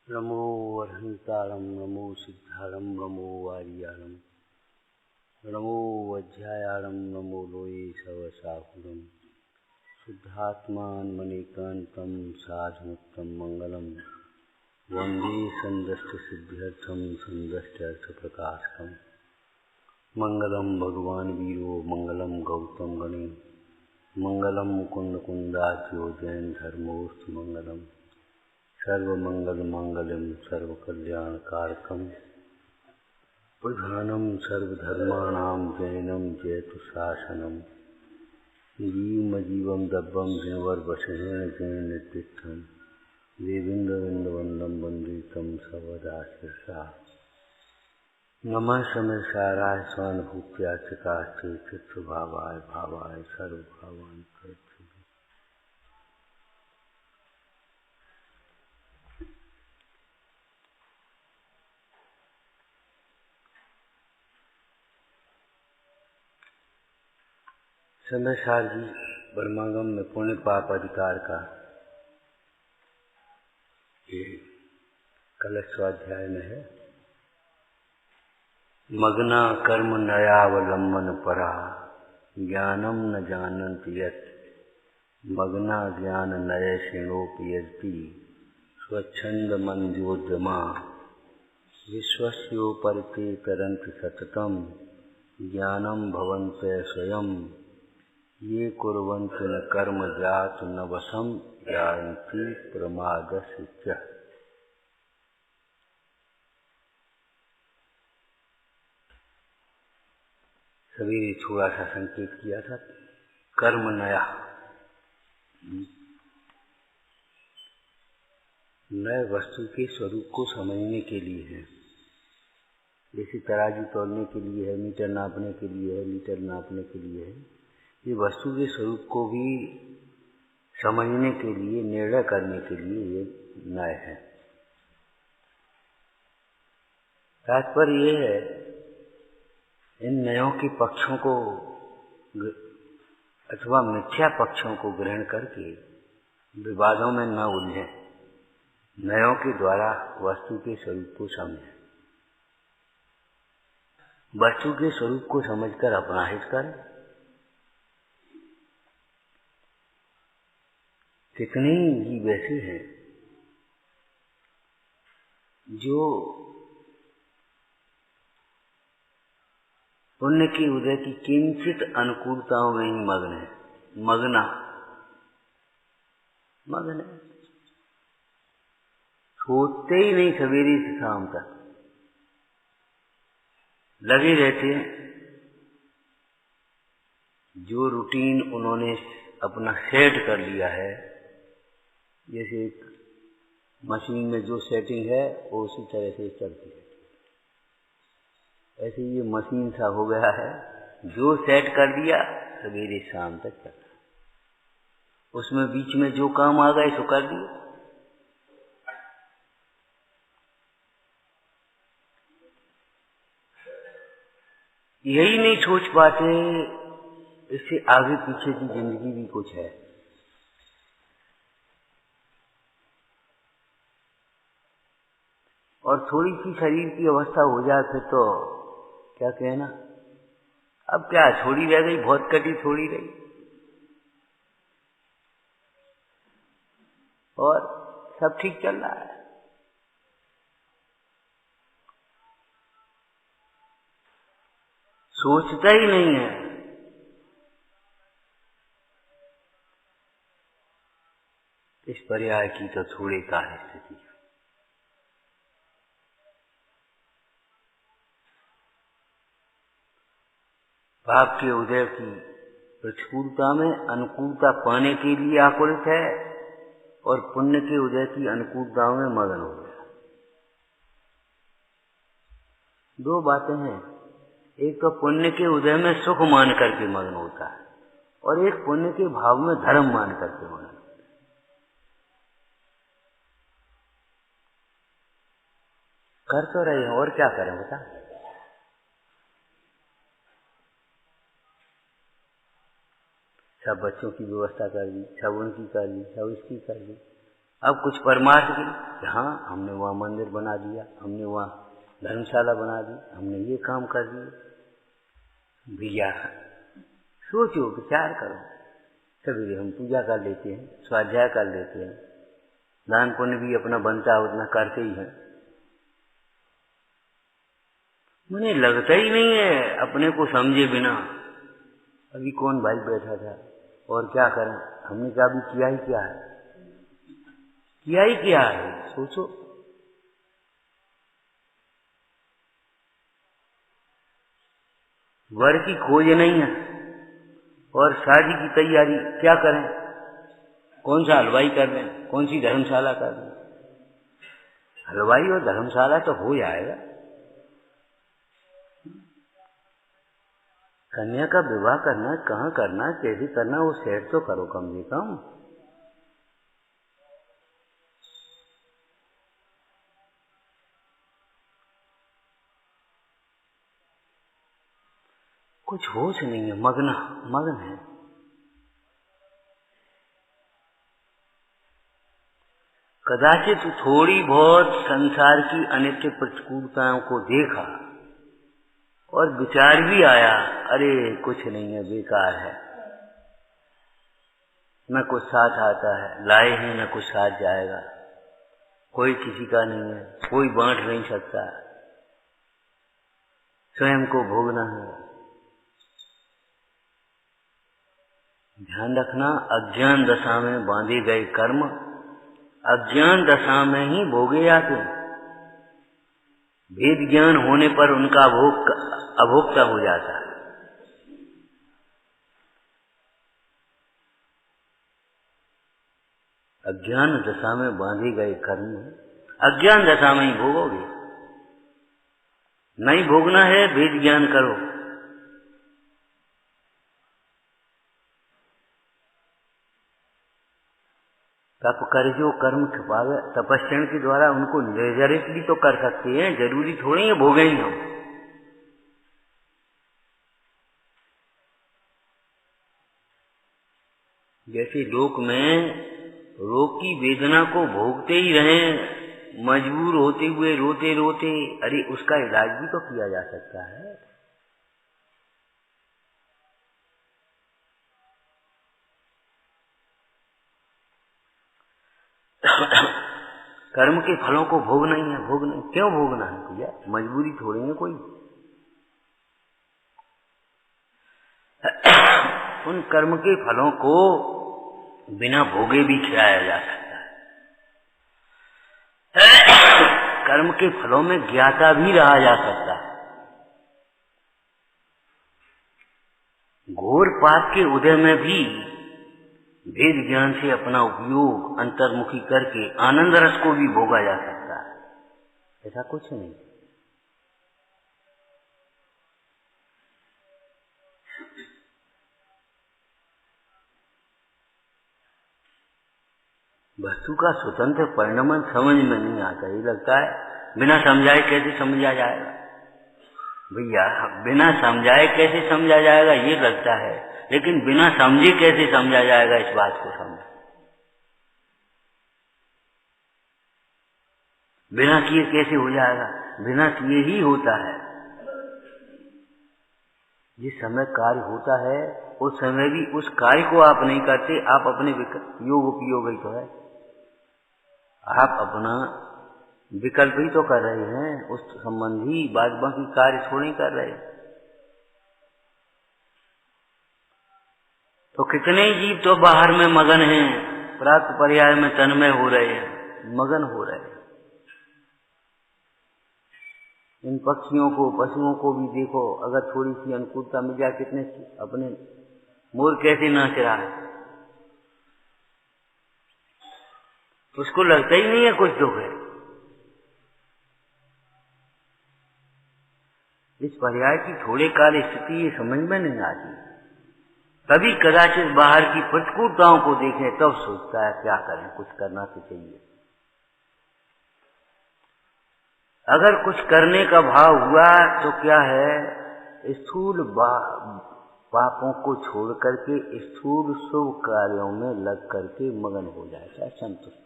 नमो अर्हन्तारं नमो सिद्धारं नमो वारियारं नमो वज्रायारं नमो लोये सवसाहुरं शुद्धात्मान मणिकान्तं साधमुक्तं मंगलम वंदे संदष्टसिद्ध्यर्थं संदष्ट्यर्थप्रकाशकम् मंगलम भगवान वीरो मंगलम गौतम गणे मंगलम मुकुंद कुंदाख्यो जैन धर्मोस्तु मंगलम सर्वमंगल मांगल्यम सर्वकल्याणकारकम प्रधानम सर्वधर्माणां जैनम जयतु शासनम जीवम दब्बम जिनवर्वशेन जैन निर्दिष्टम देविंदविंदवंदम वंदितम सवदाशिषा नमः समय साराय स्वानुभूत्या चिकास्ते चित्तभावाय भावाय सर्वभावान करते। समय सार जी ब्रह्मागम में पुण्य पाप अधिकार का ये कलश स्वाध्याय में है। मग्ना कर्म नयावलंबन परा ज्ञानम न जानन्त यत् मग्ना ज्ञान नय श्रेणोपयति स्वच्छंद मंद्योद्यमा विश्वस्योपरिते तरन्त सततम ज्ञानम भवन्ते स्वयं ये कुर्वन्त न कर्म जात न वशम जानती प्रमादस्य। सभी ने थोड़ा सा संकेत किया था। कर्म नया नए वस्तु के स्वरूप को समझने के लिए है। जैसे तराजू तोलने के लिए है, मीटर नापने के लिए है, लीटर नापने के लिए है। ये वस्तु के स्वरूप को भी समझने के लिए, निर्णय करने के लिए ये नय है। तात्पर्य ये है इन नयों के पक्षों को अथवा मिथ्या पक्षों को ग्रहण करके विवादों में न उलझे, नयों के द्वारा वस्तु के स्वरूप को समझें, वस्तु के स्वरूप को समझकर अपना हित करें। कितने जीव ऐसे हैं जो पुण्य के उदय की किंचित अनुकूलताओं में ही मग्न है। मग्न है, सोते ही नहीं, सवेरे से शाम तक लगे रहते हैं। जो रूटीन उन्होंने अपना सेट कर लिया है, जैसे एक मशीन में जो सेटिंग है वो उसी तरह से चलती है, ऐसे ये मशीन सा हो गया है। जो सेट कर दिया सवेरे शाम तक चलता, उसमें बीच में जो काम आ गए सो कर दिए। यही नहीं सोच पाते इससे आगे पीछे की जिंदगी भी कुछ है। और थोड़ी सी शरीर की अवस्था हो जाए फिर तो क्या कहना, अब क्या थोड़ी रह गई, बहुत कटी थोड़ी रही। और सब ठीक चल रहा है। सोचता ही नहीं है। इस पर्याय की तो थोड़े का है स्थिति। पाप के उदय की प्रतिकूलता में अनुकूलता पाने के लिए आकुलित है और पुण्य के उदय की अनुकूलताओं में मगन हो गया। दो बातें हैं, एक तो पुण्य के उदय में सुख मान करके मगन होता है और एक पुण्य के भाव में धर्म मान करके मगन। कर तो रहे हैं, और क्या करें बता। सब बच्चों की व्यवस्था कर दी, सब उनकी कर दी, सब इसकी कर दी, अब कुछ परमार्थ के लिए, हाँ हमने वहाँ मंदिर बना दिया, हमने वहाँ धर्मशाला बना दी, हमने ये काम कर दिए। भैया सोचो, विचार करो। सवेरे हम पूजा कर लेते हैं, स्वाध्याय कर लेते हैं, दान पुण्य भी अपना बनता है उतना करते ही हैं। मुझे लगता ही नहीं है अपने को समझे बिना। अभी कौन भाई बैठा था, और क्या करें, हमने क्या भी किया ही क्या है, किया ही क्या है, सोचो। वर की खोज नहीं है और शादी की तैयारी क्या करें, कौन सा हलवाई कर लें, कौन सी धर्मशाला कर लें। हलवाई और धर्मशाला तो हो जाएगा, कन्या का विवाह करना, कहाँ करना, कैसे करना, वो सेट तो करो कम से कम। कुछ होश नहीं है, मगन है। कदाचित थोड़ी बहुत संसार की अनित्य प्रतिकूलताओं को देखा और विचार भी आया, अरे कुछ नहीं है, बेकार है, न कुछ साथ आता है, लाए हैं न कुछ साथ जाएगा, कोई किसी का नहीं है, कोई बांट नहीं सकता, स्वयं को भोगना है। ध्यान रखना, अज्ञान दशा में बांधे गए कर्म अज्ञान दशा में ही भोगे जाते हैं। भेद ज्ञान होने पर उनका अभोक्ता हो जाता है। अज्ञान दशा में बांधे गए कर्म अज्ञान दशा में ही भोगोगे। नहीं भोगना है, भेद ज्ञान करो। तप कर जो कर्म छिपावे, तपस्या के द्वारा उनको निर्जरित भी तो कर सकते हैं, जरूरी थोड़ी है भोगे ही हम। जैसे लोक में रोग की वेदना को भोगते ही रहें, मजबूर होते हुए रोते रोते, अरे उसका इलाज भी तो किया जा सकता है। कर्म के फलों को भोग नहीं है, भोग नहीं, क्यों भोगना है भैया, मजबूरी थोड़ी है कोई। उन कर्म के फलों को बिना भोगे भी खिलाया जा सकता है। कर्म के फलों में ज्ञाता भी रहा जा सकता है। घोर पाप के उदय में भी वेद ज्ञान से अपना उपयोग अंतर्मुखी करके आनंद रस को भी भोगा जा सकता है। ऐसा कुछ नहीं। वस्तु का स्वतंत्र परिणमन समझ में नहीं आता। ये लगता है बिना समझाए कैसे समझा जाएगा भैया, बिना समझाए कैसे समझा जाएगा ये लगता है, लेकिन बिना समझे कैसे समझा जाएगा इस बात को समझ। बिना किए कैसे हो जाएगा, बिना किए ही होता है। जिस समय कार्य होता है उस समय भी उस कार्य को आप नहीं करते, आप अपने योग उपयोग ही तो है, आप अपना विकल्प ही तो कर रहे हैं, उस संबंधी बाकी कार्य थोड़ी कर रहे। तो कितने जीव तो बाहर में मगन हैं, प्राप्त पर्याय में तन्मय हो रहे हैं, मगन हो रहे हैं। इन पक्षियों को, पशुओं को भी देखो, अगर थोड़ी सी अनुकूलता मिल जाए, कितने अपने मोर कैसे नाच रहा है, उसको लगता ही नहीं है कुछ दुख है। इस पर्याय की थोड़े काल स्थिति ये समझ में नहीं आती, तभी कदाचित बाहर की प्रतिकूलताओं को देखें तब सोचता है क्या करें, कुछ करना तो चाहिए। अगर कुछ करने का भाव हुआ तो क्या है, स्थूल पापों को छोड़ करके स्थूल शुभ कार्यों में लग करके मगन हो जाता है, संतुष्ट।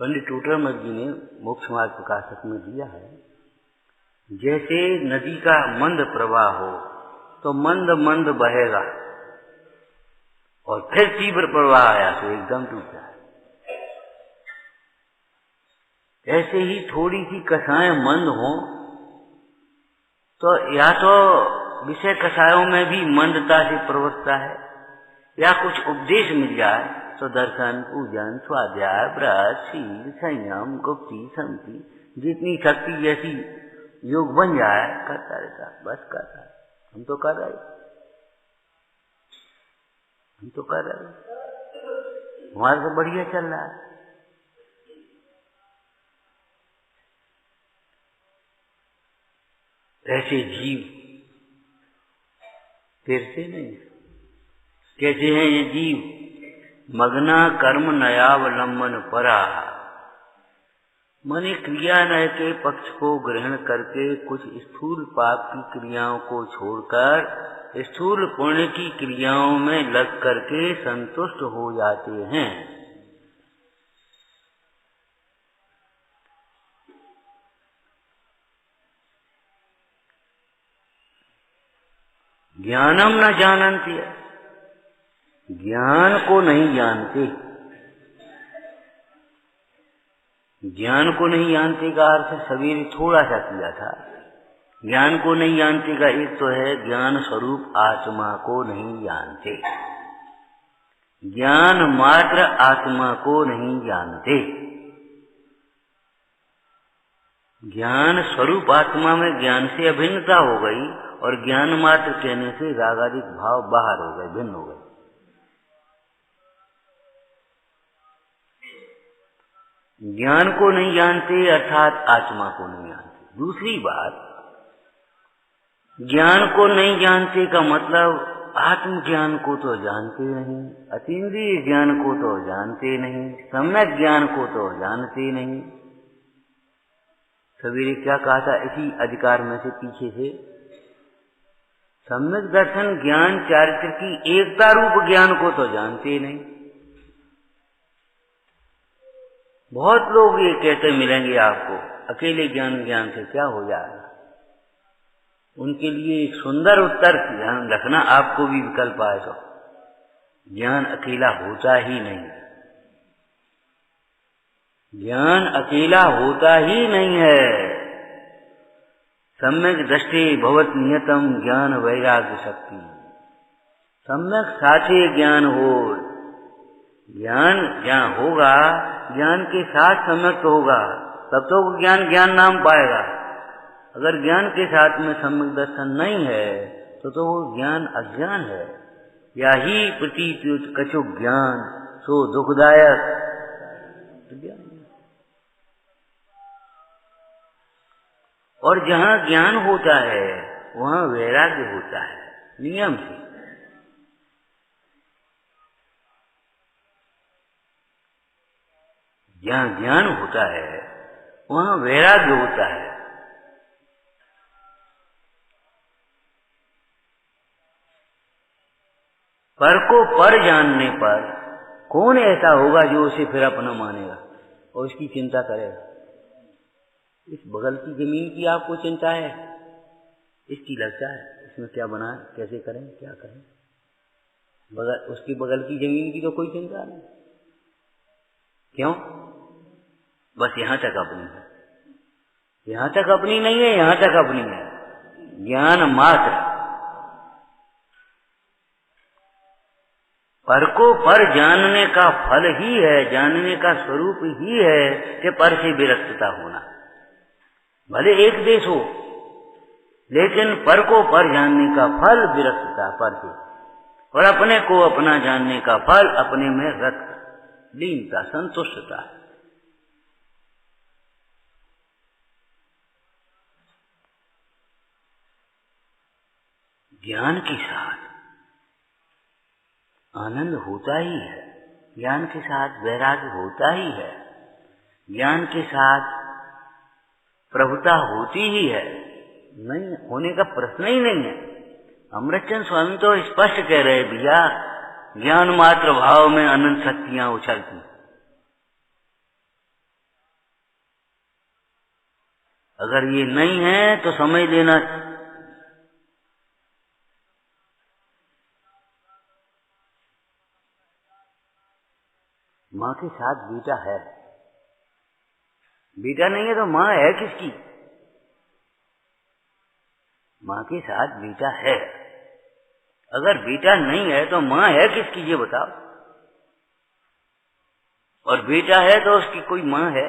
पंडित टोडरमल जी ने मोक्ष मार्ग प्रकाशक में दिया है, जैसे नदी का मंद प्रवाह हो तो मंद मंद बहेगा और फिर तीव्र प्रवाह आया तो एकदम टूट जाए, ऐसे ही थोड़ी सी कथाएं मंद हो तो या तो विषय कथाओं में भी मंदता से प्रवृत्ता है, या कुछ उपदेश मिल जाए तो दर्शन, पूजन, स्वाध्याय, व्रत, शील, संयम, गुप्ति, संति, जितनी शक्ति जैसी योग बन जाए करता रहता, बस करता है। हम तो कर रहे, हमारा तो बढ़िया चल रहा है। ऐसे जीव फिरते नहीं, कैसे हैं ये जीव? मग्ना कर्म नयावलंबन परा, मन क्रिया नय के पक्ष को ग्रहण करके कुछ स्थूल पाप की क्रियाओं को छोड़कर स्थूल पुण्य की क्रियाओं में लग करके संतुष्ट हो जाते हैं। ज्ञानम न जानन्ति, ज्ञान को नहीं जानते। ज्ञान को नहीं जानते का अर्थ सवेरे थोड़ा सा किया था। ज्ञान को नहीं जानते का एक तो है ज्ञान स्वरूप आत्मा को नहीं जानते, ज्ञान मात्र आत्मा को नहीं जानते। ज्ञान स्वरूप आत्मा में ज्ञान से अभिन्नता हो गई और ज्ञान मात्र कहने से रागादिक भाव बाहर हो गए, भिन्न हो गए। ज्ञान को नहीं जानते अर्थात आत्मा को नहीं जानते। दूसरी बात, ज्ञान को नहीं जानते का मतलब आत्मज्ञान को तो जानते नहीं, अतीन्द्रिय ज्ञान को तो जानते नहीं, सम्यक ज्ञान को तो जानते नहीं। सवेरे क्या कहा था इसी अधिकार में से पीछे से, सम्यक दर्शन ज्ञान चारित्र की एकता रूप ज्ञान को तो जानते नहीं। बहुत लोग ये कहते मिलेंगे आपको, अकेले ज्ञान से क्या हो जाएगा। उनके लिए एक सुंदर उत्तर ध्यान रखना, आपको भी विकल्प आए तो ज्ञान अकेला होता ही नहीं, ज्ञान अकेला होता ही नहीं है। सम्यक दृष्टि भवत नियतम ज्ञान वैराग्य शक्ति, सम्यक साथे ज्ञान हो, ज्ञान जहाँ होगा ज्ञान के साथ सम्यक होगा तब तो ज्ञान नाम पाएगा। अगर ज्ञान के साथ में सम्यक दर्शन नहीं है तो वो ज्ञान अज्ञान है। या ही प्रतीत कछु ज्ञान सो दुखदायक ज्ञान। और जहाँ ज्ञान होता है वहाँ वैराग्य होता है नियम से। जहाँ ज्ञान होता है वहाँ वैराग्य होता है। पर को पर जानने पर कौन ऐसा होगा जो उसे फिर अपना मानेगा और उसकी चिंता करेगा। इस बगल की जमीन की आपको चिंता है, इसकी लगता है इसमें क्या बनाए, कैसे करें, क्या करें। उसकी बगल की जमीन की तो कोई चिंता नहीं। क्यों? बस यहाँ तक अपनी है, यहाँ तक अपनी नहीं है, यहाँ तक अपनी है। ज्ञान मात्र पर को पर जानने का फल ही है, जानने का स्वरूप ही है कि पर से विरक्तता होना। भले एक देश हो लेकिन पर को पर जानने का फल विरक्तता पर से, और अपने को अपना जानने का फल अपने में रत लीनता संतुष्टता। ज्ञान के साथ आनंद होता ही है, ज्ञान के साथ वैराग्य होता ही है, ज्ञान के साथ प्रभुता होती ही है, नहीं होने का प्रश्न ही नहीं है। अमृतचंद स्वामी तो स्पष्ट कह रहे भैया, ज्ञान मात्र भाव में अनंत शक्तियां उछलती। अगर ये नहीं है तो समझ लेना माँ के साथ बेटा है। बेटा नहीं है तो माँ है किसकी? माँ के साथ बेटा है। अगर बेटा नहीं है तो माँ है किसकी, ये बताओ। और बेटा है तो उसकी कोई माँ है,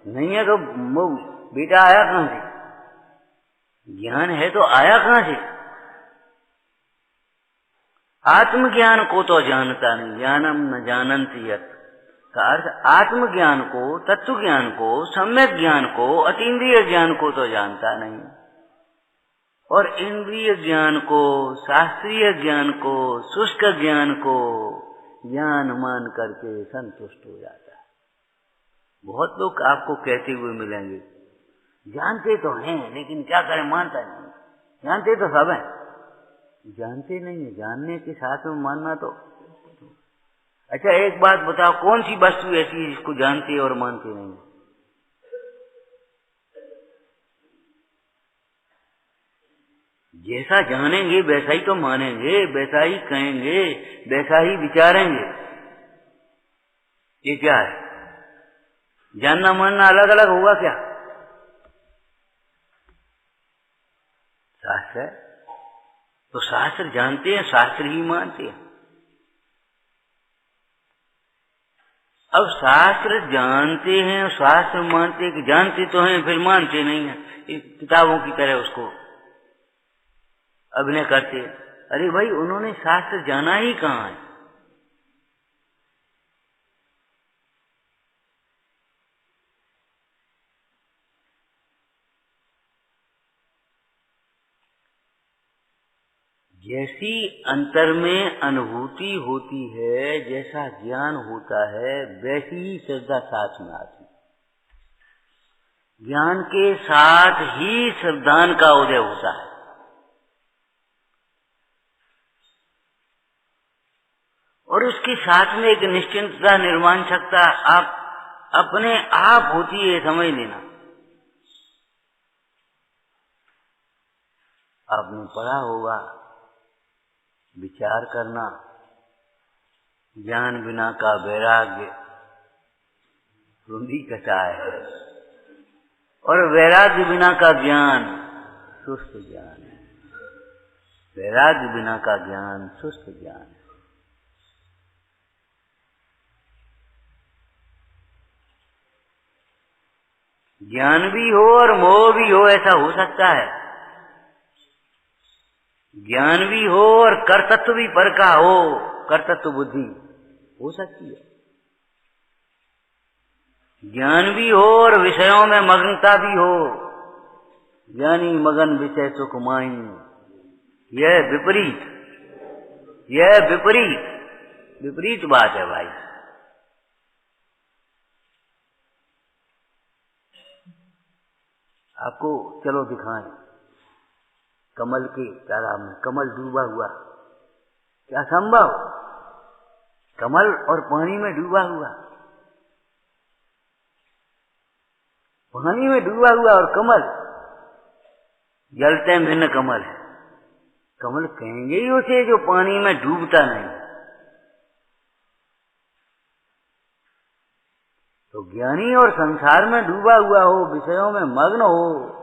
नहीं है तो वो बेटा आया कहाँ से? ज्ञान है तो आया कहाँ से? आत्मज्ञान को तो जानता नहीं, ज्ञानम न जानन्ति यत् का अर्थ आत्मज्ञान को, तत्व ज्ञान को, सम्यक ज्ञान को, अतीन्द्रिय ज्ञान को तो जानता नहीं, और इंद्रिय ज्ञान को, शास्त्रीय ज्ञान को, शुष्क ज्ञान को ज्ञान मान करके संतुष्ट हो जाता है। बहुत लोग आपको कहते हुए मिलेंगे, जानते तो हैं लेकिन क्या करें, मानता नहीं। जानते तो सब हैं, जानते नहीं है। जानने के साथ में मानना तो अच्छा। एक बात बताओ, कौन सी वस्तु ऐसी है जिसको जानते और मानते नहीं? जैसा जानेंगे वैसा ही तो मानेंगे, वैसा ही कहेंगे, वैसा ही विचारेंगे। ये क्या है? जानना मानना अलग अलग होगा क्या? शास्त्र तो शास्त्र जानते हैं, शास्त्र ही मानते हैं। अब शास्त्र जानते हैं, शास्त्र मानते हैं कि जानते तो हैं फिर मानते नहीं है, किताबों की तरह उसको अभिनय करते हैं। अरे भाई, उन्होंने शास्त्र जाना ही कहाँ है? जैसी अंतर में अनुभूति होती है, जैसा ज्ञान होता है, वैसी ही श्रद्धा साथ में आती है। ज्ञान के साथ ही श्रद्धान का उदय होता है। और उसके साथ में एक निश्चिंतता, निर्माण शक्ति आप अपने आप होती है, समझ लेना। आपने पढ़ा होगा, विचार करना, ज्ञान बिना का वैराग्य रुंधी कटाय है, और वैराग्य बिना का ज्ञान सुस्त ज्ञान है। वैराग्य बिना का ज्ञान सुस्त ज्ञान है। ज्ञान भी हो और मोह भी हो, ऐसा हो सकता है। ज्ञान भी हो और कर्तृत्व भी पर का हो, कर्तृत्व बुद्धि हो सकती है। ज्ञान भी हो और विषयों में मग्नता भी हो, ज्ञानी मगन विषय सुख माई। यह विपरीत, यह विपरीत बात है भाई। आपको चलो दिखाएं, कमल के तालाब में कमल डूबा हुआ, क्या संभव? कमल और पानी में डूबा हुआ, पानी में डूबा हुआ और कमल, जलते भिन्न कमल है। कमल कहेंगे ही उसे जो पानी में डूबता नहीं। तो ज्ञानी और संसार में डूबा हुआ हो, विषयों में मग्न हो,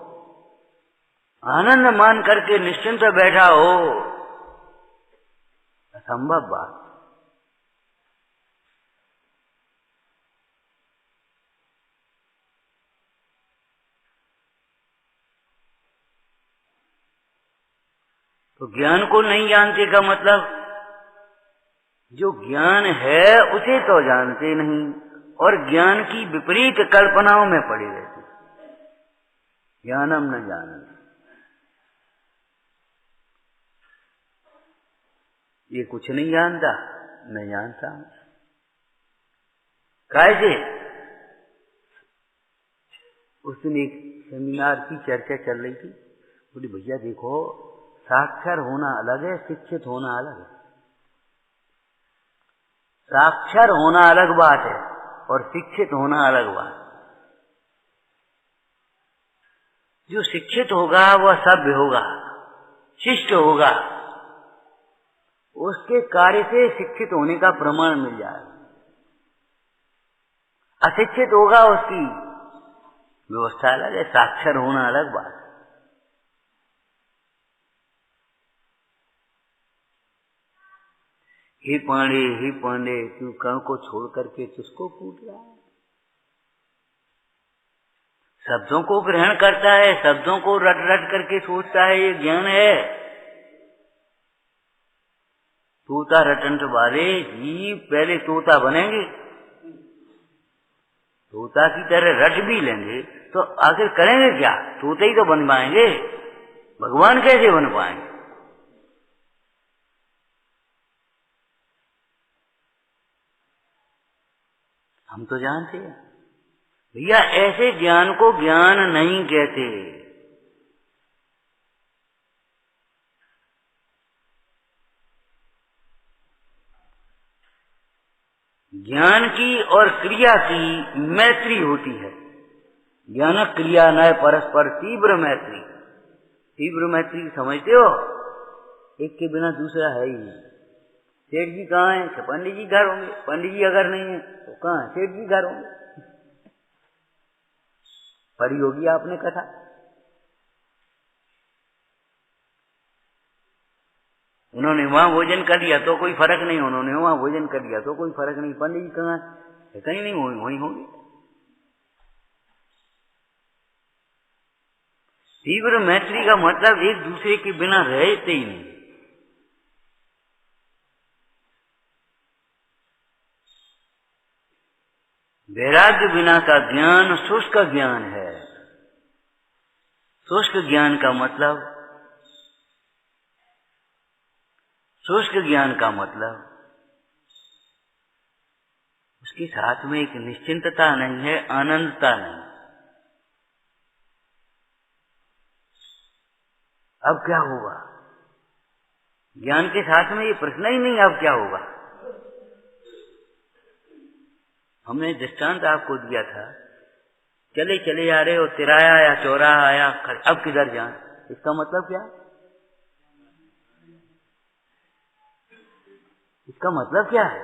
आनंद मान करके निश्चिंत बैठा हो, असंभव बात। तो ज्ञान को नहीं जानते का मतलब, जो ज्ञान है उसे तो जानते नहीं, और ज्ञान की विपरीत कल्पनाओं में पड़े रहते। ज्ञानम न जानते, ये कुछ नहीं जानता, मैं जानता हूं। कैसे? उस दिन एक सेमिनार की चर्चा चल रही थी, बोली भैया देखो, साक्षर होना अलग है, शिक्षित होना अलग है। साक्षर होना अलग बात है और शिक्षित होना अलग बात। जो शिक्षित होगा वह सभ्य होगा, शिष्ट होगा, उसके कार्य से शिक्षित होने का प्रमाण मिल जाए। अशिक्षित होगा उसकी व्यवस्था अलग है, साक्षर होना अलग बात है। हे पांडे तू कर्ण को छोड़ करके किसको पूछ रहा है? शब्दों को ग्रहण करता है, शब्दों को रट रट करके सोचता है, ये ज्ञान है। तोता रटंत वाले जीव पहले तोता बनेंगे, तोता की तरह रट भी लेंगे तो आखिर करेंगे क्या? तोते ही तो बन पाएंगे, भगवान कैसे बन पाएंगे? हम तो जानते हैं भैया, ऐसे ज्ञान को ज्ञान नहीं कहते। ज्ञान की और क्रिया की मैत्री होती है। ज्ञान क्रिया नय परस्पर तीव्र मैत्री। तीव्र मैत्री समझते हो? एक के बिना दूसरा है ही नहीं। सेठ जी कहाँ है? तो पंडित जी घर होंगे। पंडित जी अगर नहीं है तो कहाँ? सेठ जी घर होंगे। पढ़ी होगी आपने कथा। उन्होंने वहां भोजन कर लिया तो कोई फर्क नहीं, उन्होंने वहां भोजन कर लिया तो कोई फर्क नहीं। पंडित जी कहाँ? कहीं नहीं, वहीं होंगे। तीव्र मैत्री का मतलब एक दूसरे के बिना रहते ही नहीं। वैराग्य बिना का ज्ञान शुष्क ज्ञान है। शुष्क ज्ञान का मतलब, शुष्क ज्ञान का मतलब उसके साथ में एक निश्चिंतता नहीं है, आनंदता नहीं। अब क्या होगा? ज्ञान के साथ में ये प्रश्न ही नहीं अब क्या होगा। हमने दृष्टांत आपको दिया था, चले चले आ रहे हो, तिराया आया, चौराहा आया, अब किधर जाएं? इसका मतलब क्या? इसका मतलब क्या है?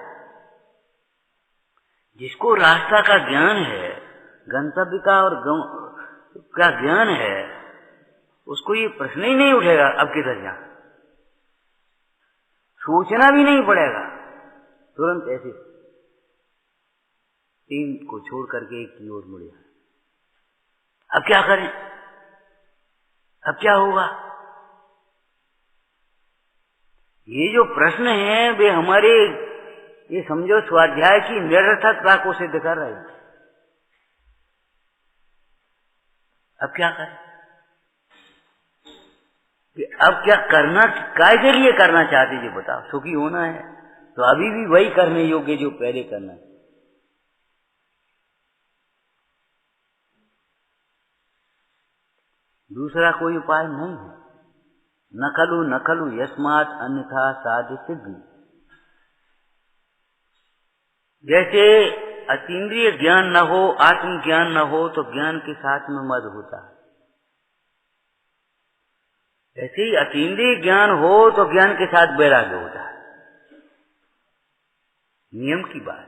जिसको रास्ता का ज्ञान है, गंतव्य का और का ज्ञान है, उसको ये प्रश्न ही नहीं उठेगा अब किधर जाएं। सोचना भी नहीं पड़ेगा, तुरंत ऐसे तीन को छोड़ करके एक की ओर मुड़े। अब क्या करें? अब क्या होगा? ये जो प्रश्न है वे हमारे, ये समझो स्वाध्याय की निरर्थकता को सिद्ध कर रहे हैं। अब क्या करें? अब क्या करना, काय के लिए करना चाहते जी बताओ? सुखी होना है तो अभी भी वही करने योग्य जो पहले करना है। दूसरा कोई उपाय नहीं है। न खलु यस्मात् अन्यथा साध्य सिद्धि। जैसे अतीन्द्रिय ज्ञान न हो, आत्मज्ञान न हो तो ज्ञान के साथ में मद होता है, ऐसे ही अतीन्द्रिय ज्ञान हो तो ज्ञान के साथ वैराग्य होता है। नियम की बात।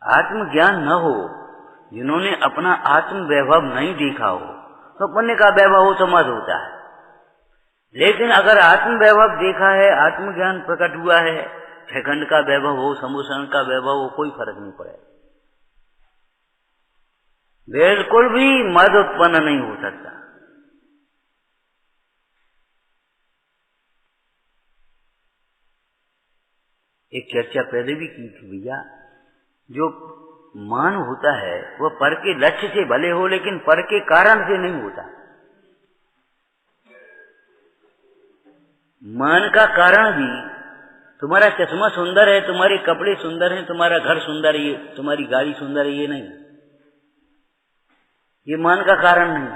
आत्मज्ञान न हो, जिन्होंने अपना आत्म वैभव नहीं देखा हो, तो पुण्य का वैभव हो तो मद होता है। लेकिन अगर आत्म वैभव देखा है, आत्मज्ञान प्रकट हुआ है, छखंड का वैभव हो, समुसरण का वैभव हो, कोई फर्क नहीं पड़ेगा। बिल्कुल भी मद उत्पन्न नहीं हो सकता। एक चर्चा पहले भी की थी भैया, जो मान होता है वह पर के लक्ष्य से भले हो लेकिन पर के कारण से नहीं होता। मान का कारण भी, तुम्हारा चश्मा सुंदर है, तुम्हारे कपड़े सुंदर हैं, तुम्हारा घर सुंदर है, तुम्हारी गाड़ी सुंदर है, ये नहीं, ये मान का कारण नहीं।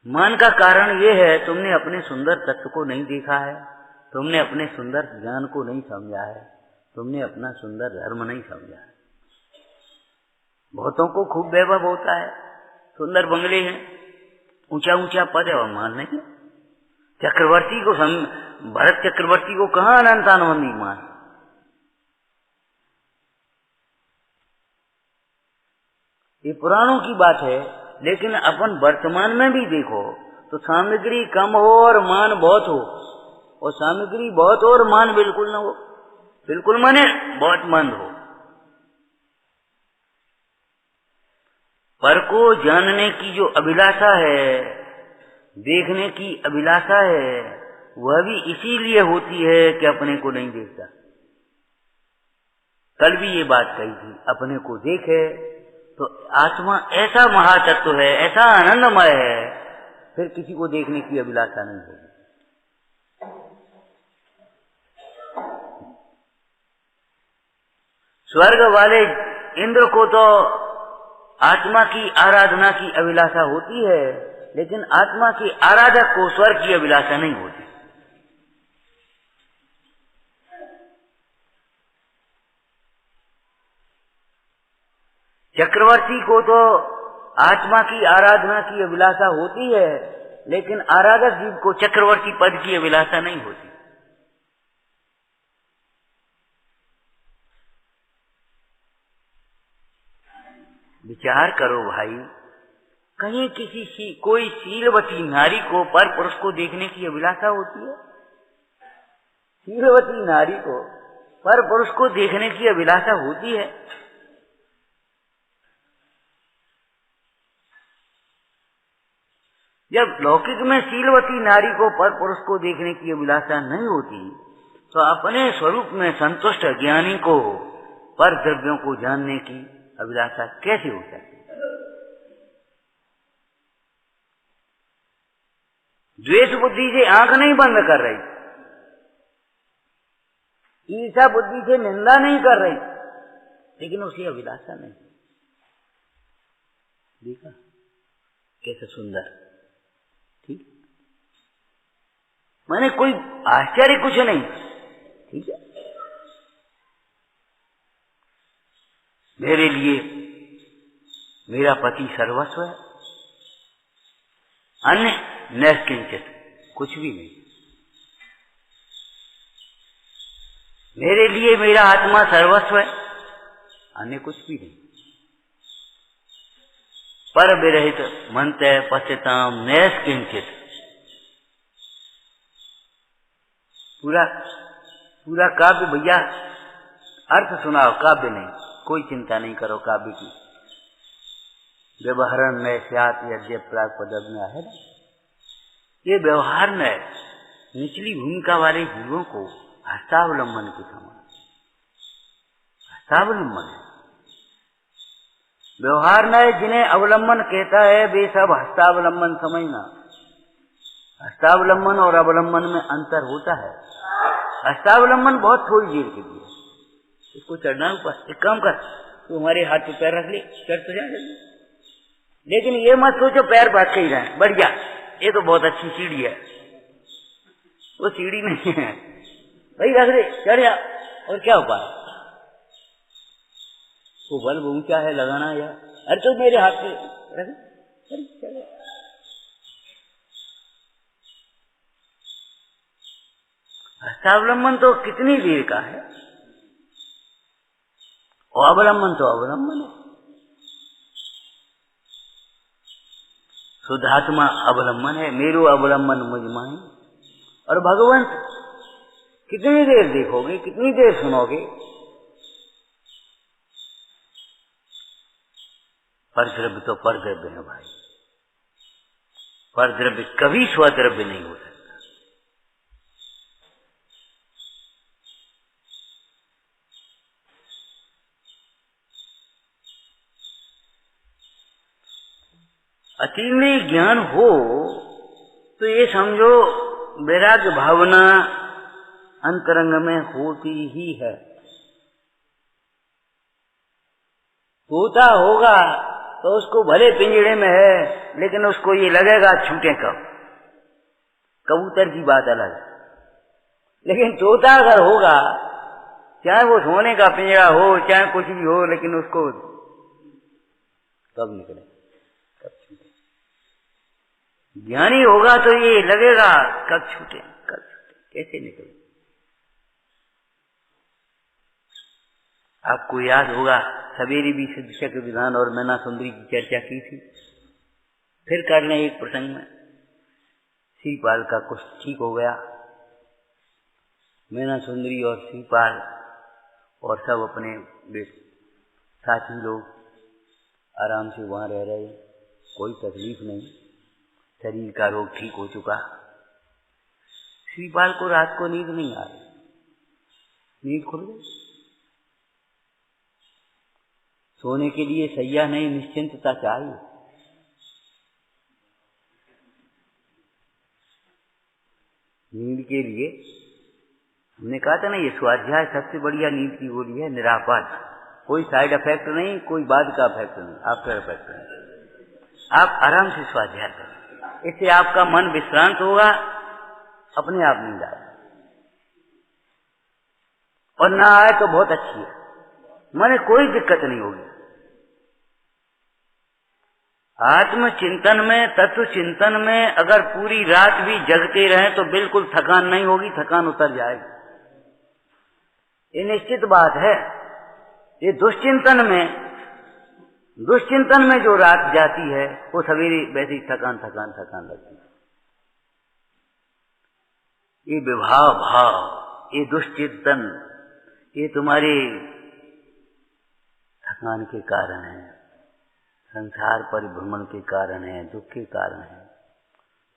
मान का कारण ये है तुमने अपने सुंदर तत्व को नहीं देखा है, तुमने अपने सुंदर ज्ञान को नहीं समझा है, तुमने अपना सुंदर धर्म नहीं समझा है। बहुतों को खूब वैभव होता है, सुंदर बंगले हैं, ऊंचा ऊंचा पद है, और मान नहीं। चक्रवर्ती को भरत चक्रवर्ती को कहाँ अनंतानंदी मान। ये पुराणों की बात है, लेकिन अपन वर्तमान में भी देखो तो सामग्री कम हो और मान बहुत हो, और सामग्री बहुत हो और मान बिल्कुल न हो। बिल्कुल माने बहुत मंद हो। पर को जानने की जो अभिलाषा है, देखने की अभिलाषा है, वह भी इसीलिए होती है कि अपने को नहीं देखता। कल भी ये बात कही थी, अपने को देखे तो आत्मा ऐसा महातत्व है, ऐसा आनंदमय है, फिर किसी को देखने की अभिलाषा नहीं होगी। स्वर्ग वाले इंद्र को तो आत्मा की आराधना की अभिलाषा होती है, लेकिन आत्मा के आराधक को स्वर्ग की अभिलाषा नहीं होती। चक्रवर्ती को तो आत्मा की आराधना की अभिलाषा होती है, लेकिन आराधक जीव को चक्रवर्ती पद की अभिलाषा नहीं होती। विचार करो भाई, कहीं कोई शीलवती नारी को पर पुरुष को देखने की अभिलाषा होती है? शीलवती नारी को पर पुरुष को देखने की अभिलाषा होती है? जब लौकिक में शीलवती नारी को पर पुरुष को देखने की अभिलाषा नहीं होती, तो अपने स्वरूप में संतुष्ट ज्ञानी को पर द्रव्यों को जानने की अभिलाषा कैसे हो सकती? द्वेष बुद्धि से आंख नहीं बंद कर रही, ईर्षा बुद्धि से निंदा नहीं कर रही, लेकिन उसकी अभिलाषा नहीं। देखा कैसे सुंदर, ठीक, मैंने कोई आश्चर्य कुछ नहीं, ठीक है। मेरे लिए मेरा पति सर्वस्व है, अन्य नैष्किंचित, कुछ भी नहीं। मेरे लिए मेरा आत्मा सर्वस्व है, अन्य कुछ भी नहीं। पर विरहित मनते पश्यताम नैष्किंचित। पूरा काव्य भैया अर्थ सुनाओ, काव्य नहीं, कोई चिंता नहीं करो काव्य की। व्यवहारन में स्यात् यद्य प्राग पदम में है ना, ये व्यवहार में निचली भूमिका वाले जीवों को हस्तावलंबन के समान, हस्तावलंबन है। व्यवहार में जिन्हें अवलंबन कहता है वे सब हस्तावलंबन समझना। हस्तावलंबन और अवलंबन में अंतर होता है। हस्तावलंबन बहुत थोड़ी देर के लिए, इसको चढ़ना ऊपर, एक काम कर, तू हमारे हाथ पे पैर रख ले, चढ़ तो जा जल्दी। लेकिन ये मत सोचो पैर भाग के ही रहे, बढ़िया, ये तो बहुत अच्छी सीढ़ी है। वो सीढ़ी नहीं है भाई, रख दे, चढ़ जा, और क्या हो पाया? वो बल्ब ऊंचा है लगाना, या अरे तो मेरे हाथ पे रख, चल। हस्तावलंबन तो कितनी देर का है, और अवलंबन तो अवलंबन है। शुद्धात्मा अवलंबन है, मेरो अवलंबन मुझ माही। और भगवंत कितनी देर देखोगे, कितनी देर सुनोगे? परद्रव्य तो परद्रव्य है भाई, परद्रव्य कभी स्वद्रव्य नहीं हो सकता। अतीन्द्रिय ज्ञान हो तो ये समझो वैराग्य भावना अंतरंग में होती ही है। तोता होगा तो उसको भले पिंजड़े में है, लेकिन उसको ये लगेगा छूटे कब। कबूतर की बात अलग है, लेकिन तोता अगर होगा, चाहे वो सोने का पिंजरा हो चाहे कुछ भी हो, लेकिन उसको कब निकले, कब छूटे। ज्ञानी होगा तो ये लगेगा कब छूटे, कब छूटे, कैसे निकले। आपको याद होगा सवेरे भी सिद्ध शक्ति विधान और मैना सुंदरी की चर्चा की थी। फिर कर लें एक प्रसंग में। श्रीपाल का कुछ ठीक हो गया, मैना सुंदरी और श्रीपाल और सब अपने साथी लोग आराम से वहां रह रहे, कोई तकलीफ नहीं, शरीर का रोग ठीक हो चुका। श्रीपाल को रात को नींद नहीं आ रही, नींद खुल गई। सोने के लिए सैया नहीं, निश्चिंतता चाहिए। नींद के लिए हमने कहा था ना, ये स्वाध्याय सबसे बढ़िया नींद की गोली है, निरापद, कोई साइड इफेक्ट नहीं, कोई बाद का इफेक्ट नहीं, आफ्टर इफेक्ट नहीं। आप आराम से स्वाध्याय करें, इससे आपका मन विश्रांत होगा, अपने आप नींद आए, और ना आए तो बहुत अच्छी है, माने कोई दिक्कत नहीं होगी। आत्मचिंतन में, तत्व चिंतन में अगर पूरी रात भी जगते रहें तो बिल्कुल थकान नहीं होगी, थकान उतर जाएगी, ये निश्चित बात है। ये दुश्चिंतन में जो रात जाती है वो सवेरे वैसे ही थकान लगती है। ये विभाव भाव, ये दुश्चिंतन, ये तुम्हारे थकान के कारण है, संसार परिभ्रमण के कारण है, दुख के कारण है।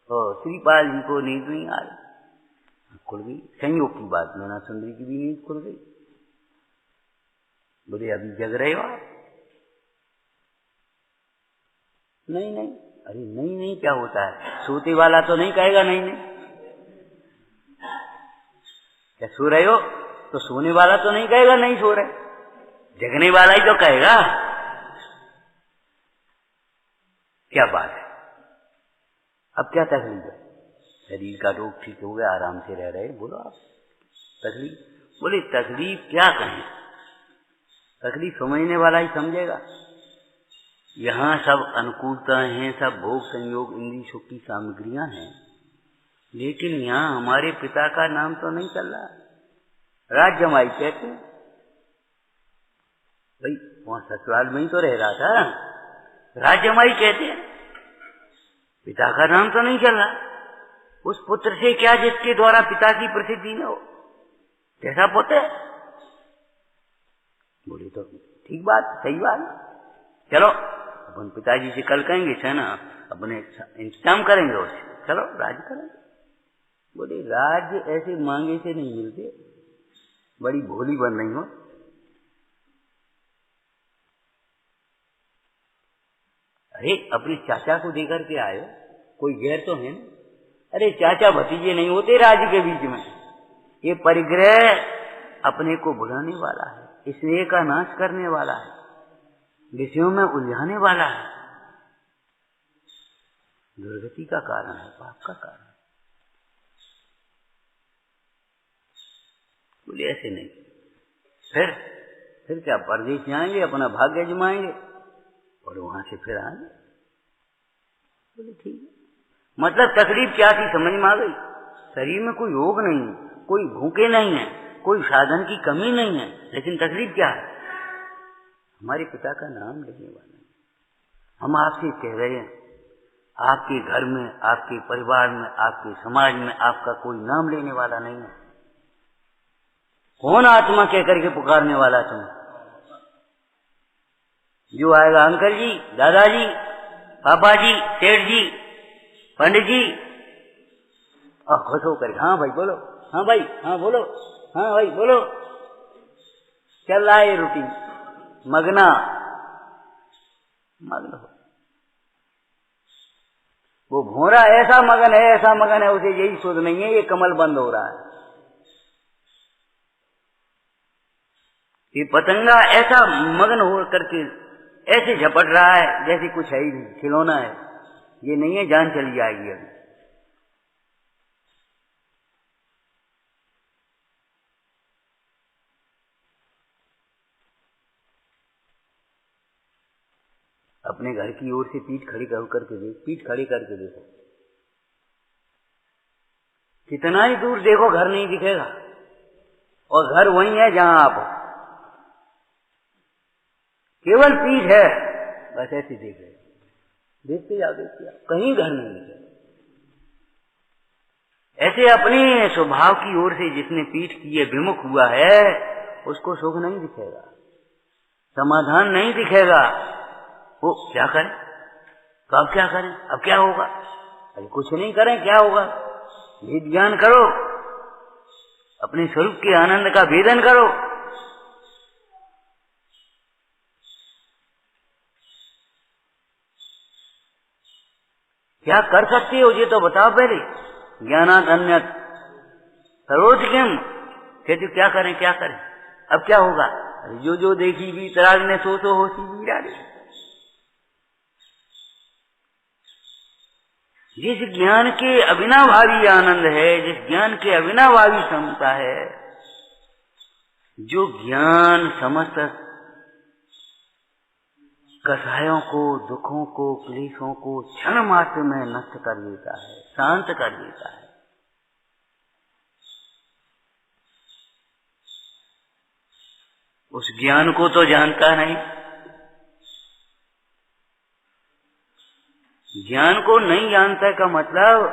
तो श्रीपाल जी को नींद नहीं आ रही, खुल गई। संयोग की बात, मैना सुंदरी की भी नींद खुल गई। बोले अभी जग रहे हो आप? नहीं, अरे नहीं क्या होता है, सोते वाला तो नहीं कहेगा नहीं। क्या सो रहे हो? तो सोने वाला तो नहीं कहेगा नहीं सो रहे, जगने वाला ही तो कहेगा। क्या बात है, अब क्या तकलीफ है? शरीर का रोग ठीक हो गया, आराम से रह रहे, बोलो आप तकलीफ। बोले तकलीफ क्या कहें, तकलीफ समझने वाला ही समझेगा। यहाँ सब अनुकूलताएं हैं, सब भोग संयोग इंद्रिय सुख की सामग्रियां हैं, लेकिन यहाँ हमारे पिता का नाम तो नहीं चल रहा। राजजमाई कहते हैं भाई, वहां ससुराल में ही तो रह रहा था, राजजमाई कहते हैं, पिता का नाम तो नहीं चल रहा। उस पुत्र से क्या जिसके द्वारा पिता की प्रसिद्धि न हो, कैसा पुत्र? बोले तो ठीक बात, सही बात, चलो अपन पिताजी से कल कहेंगे, है ना, अपने इंतजाम करेंगे उससे, चलो राज करेंगे। बोले राज्य ऐसे मांगे से नहीं मिलते, बड़ी भोली बन रही हो। अरे अपने चाचा को देकर के आए, कोई गैर तो है ना? अरे चाचा भतीजे नहीं होते राज्य के बीच में। ये परिग्रह अपने को बुलाने वाला है, स्नेह का नाश करने वाला है, विषयों में उलझाने वाला है, दुर्गति का कारण है, पाप का कारण है। बोले ऐसे नहीं, फिर क्या परदेश जाएंगे, अपना भाग्य जमाएंगे और वहां से फिर आएंगे। बोले ठीक है। मतलब तकलीफ क्या थी समझ में आ गई। शरीर में कोई रोग नहीं है, कोई भूखे नहीं है, कोई साधन की कमी नहीं है, लेकिन तकलीफ क्या है? हमारे पिता का नाम लेने वाला है। हम आपसे कह रहे हैं, आपके घर में, आपके परिवार में, आपके समाज में आपका कोई नाम लेने वाला नहीं है। कौन आत्मा कह करके पुकारने वाला तुम? जो आएगा अंकल जी, दादाजी, पापा जी, सेठ जी, पंडित जी, और खुश होकर हाँ भाई बोलो, हाँ भाई हाँ बोलो, हाँ भाई बोलो, चल रहा है रूटीन, मगन हो। वो भोरा ऐसा मगन है, उसे यही सोच नहीं है ये कमल बंद हो रहा है। ये पतंगा ऐसा मगन हो करके ऐसे झपट रहा है जैसे कुछ है ही नहीं, खिलौना है, ये नहीं है, जान चली जाएगी अभी। अपने घर की ओर से पीठ खड़ी करके देख, पीठ खड़ी करके देखो, कितना ही दूर देखो घर नहीं दिखेगा, और घर वही है जहां आप हो, केवल पीठ है, बस ऐसे देख रहे, देखते जाओ, कहीं घर नहीं दिखेगा। ऐसे अपने स्वभाव की ओर से जिसने पीठ किए विमुख हुआ है, उसको सुख नहीं दिखेगा, समाधान नहीं दिखेगा। वो क्या करें, तो अब क्या करें, अब क्या होगा, अरे कुछ नहीं करें, क्या होगा, भेद ज्ञान करो, अपने स्वरूप के आनंद का भेदन करो। क्या कर सकते हो ये तो बताओ पहले। ज्ञानात अन्यत् करोति किम, कहते क्या करें क्या करें, अब क्या होगा, जो जो देखी भी तराग ने सो होशी भी डाली। जिस ज्ञान के अविनाभावी आनंद है, जिस ज्ञान के अविनाभावी समता है, जो ज्ञान समस्त कसायों को, दुखों को, क्लेशों को क्षण मात्र में नष्ट कर देता है, शांत कर देता है, उस ज्ञान को तो जानता नहीं। ज्ञान को नहीं जानता का मतलब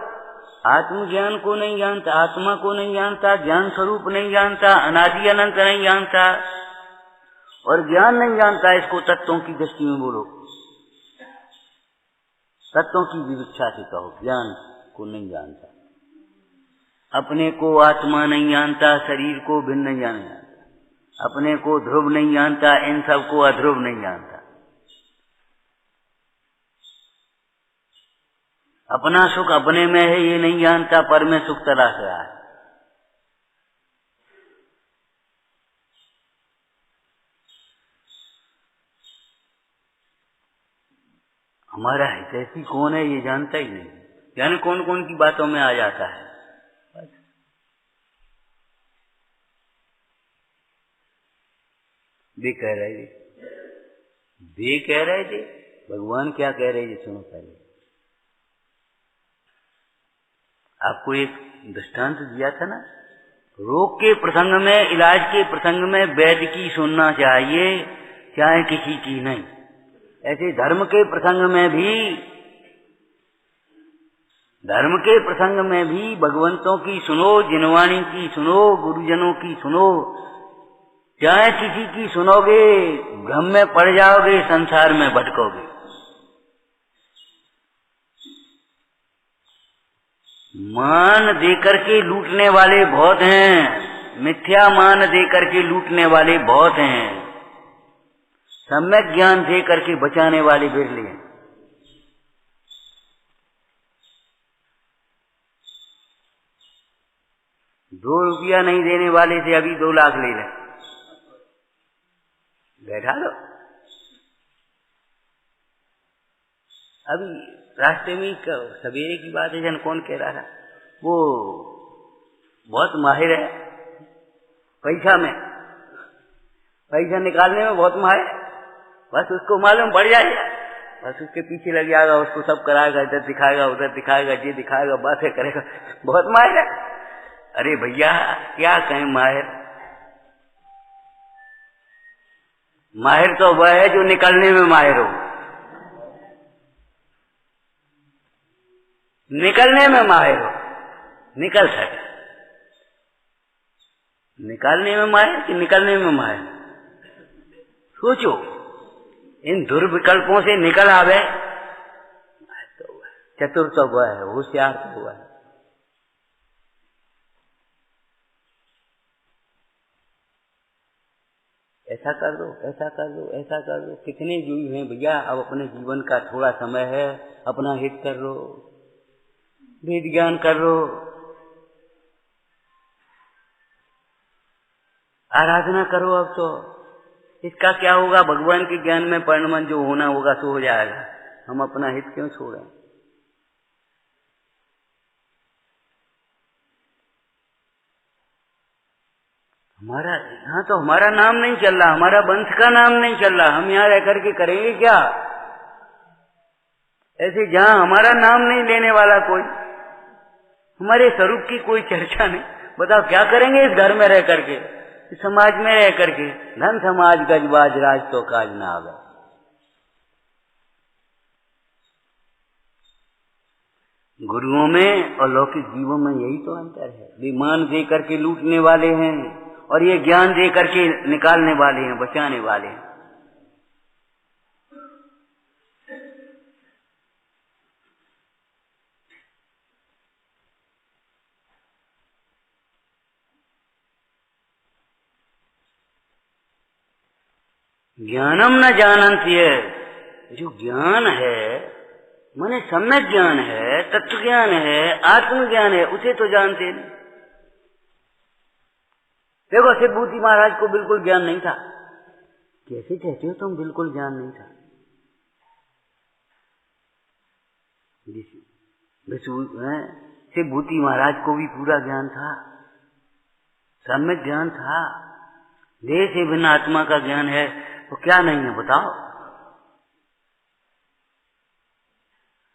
आत्मज्ञान को नहीं जानता, आत्मा को नहीं जानता, ज्ञान स्वरूप नहीं जानता, अनादि अनंत नहीं जानता, और ज्ञान नहीं जानता इसको तत्वों की दृष्टि में बोलो, तत्वों की विवक्षा से कहो, ज्ञान को नहीं जानता, अपने को आत्मा नहीं जानता, शरीर को भिन्न नहीं जानता, अपने को ध्रुव नहीं जानता, इन सब को अध्रुव नहीं जानता, अपना सुख अपने में है ये नहीं जानता, पर में सुख तलाश रहा है। हमारा हितैषी कौन है ये जानता ही नहीं, यानी कौन कौन की बातों में आ जाता है। वे कह रहे थे, वे कह रहे थे, भगवान क्या कह रहे थे सुनो पहले। आपको एक दृष्टांत दिया था ना, रोग के प्रसंग में, इलाज के प्रसंग में वैद्य की सुनना चाहिए, चाहे किसी की नहीं। ऐसे धर्म के प्रसंग में भी भगवंतों की सुनो, जिनवाणी की सुनो, गुरुजनों की सुनो, चाहे किसी की सुनोगे भ्रम में पड़ जाओगे, संसार में भटकोगे। मान देकर के लूटने वाले बहुत हैं, मिथ्या मान देकर के लूटने वाले बहुत हैं, सम्यक ज्ञान दे करके बचाने वाले बिरले हैं। ₹2 नहीं देने वाले से अभी 2 लाख ले लें, बैठा लो। अभी रास्ते में सवेरे की बात है, जन कौन कह रहा था, वो बहुत माहिर है पैसा में, पैसा निकालने में बहुत माहिर है, बस उसको मालूम पड़ जाएगा, बस उसके पीछे लग जाएगा, उसको सब कराएगा, इधर दिखाएगा, उधर दिखाएगा, ये दिखाएगा, बातें करेगा, बहुत माहिर है। अरे भैया क्या कहें, माहिर तो वह है जो निकलने में माहिर हो, निकलने में माहिर हो, निकल सके, निकालने में माहिर कि निकलने में माहिर। सोचो, इन दुर्विकल्पों से निकल आवे तो चतुर तो वह है, होशियार तो वह है। ऐसा कर दो, ऐसा कर दो, ऐसा कर दो, कितने जीव हैं भैया। अब अपने जीवन का थोड़ा समय है, अपना हित कर लो, वेद ज्ञान कर लो, आराधना करो। अब तो इसका क्या होगा, भगवान के ज्ञान में परिणमन जो होना होगा सो हो जाएगा। हम अपना हित क्यों छोड़ें। हमारा यहाँ तो हमारा नाम नहीं चल रहा, हमारा वंश का नाम नहीं चल रहा, हम यहाँ रह करके करेंगे क्या। ऐसे जहां हमारा नाम नहीं लेने वाला कोई, हमारे स्वरूप की कोई चर्चा नहीं, बताओ क्या करेंगे इस घर में रह करके, इस समाज में रह करके। धन समाज गजबाज राज तो काज ना आवे। गुरुओं में और लौकिक जीवों में यही तो अंतर है। वे मान दे करके लूटने वाले हैं और ये ज्ञान दे करके निकालने वाले हैं, बचाने वाले हैं। ज्ञानम न जानन्ति है, जो ज्ञान है माने सम्यक ज्ञान है, तत्व ज्ञान है, आत्मज्ञान है, उसे तो जानते नहीं। देखो शिवभूति महाराज को बिल्कुल ज्ञान नहीं था। कैसे कहते हो तुम बिल्कुल ज्ञान नहीं था? शिवभूति महाराज को भी पूरा ज्ञान था, सम्यक ज्ञान था। देह से भिन्न आत्मा का ज्ञान है, तो क्या नहीं है बताओ?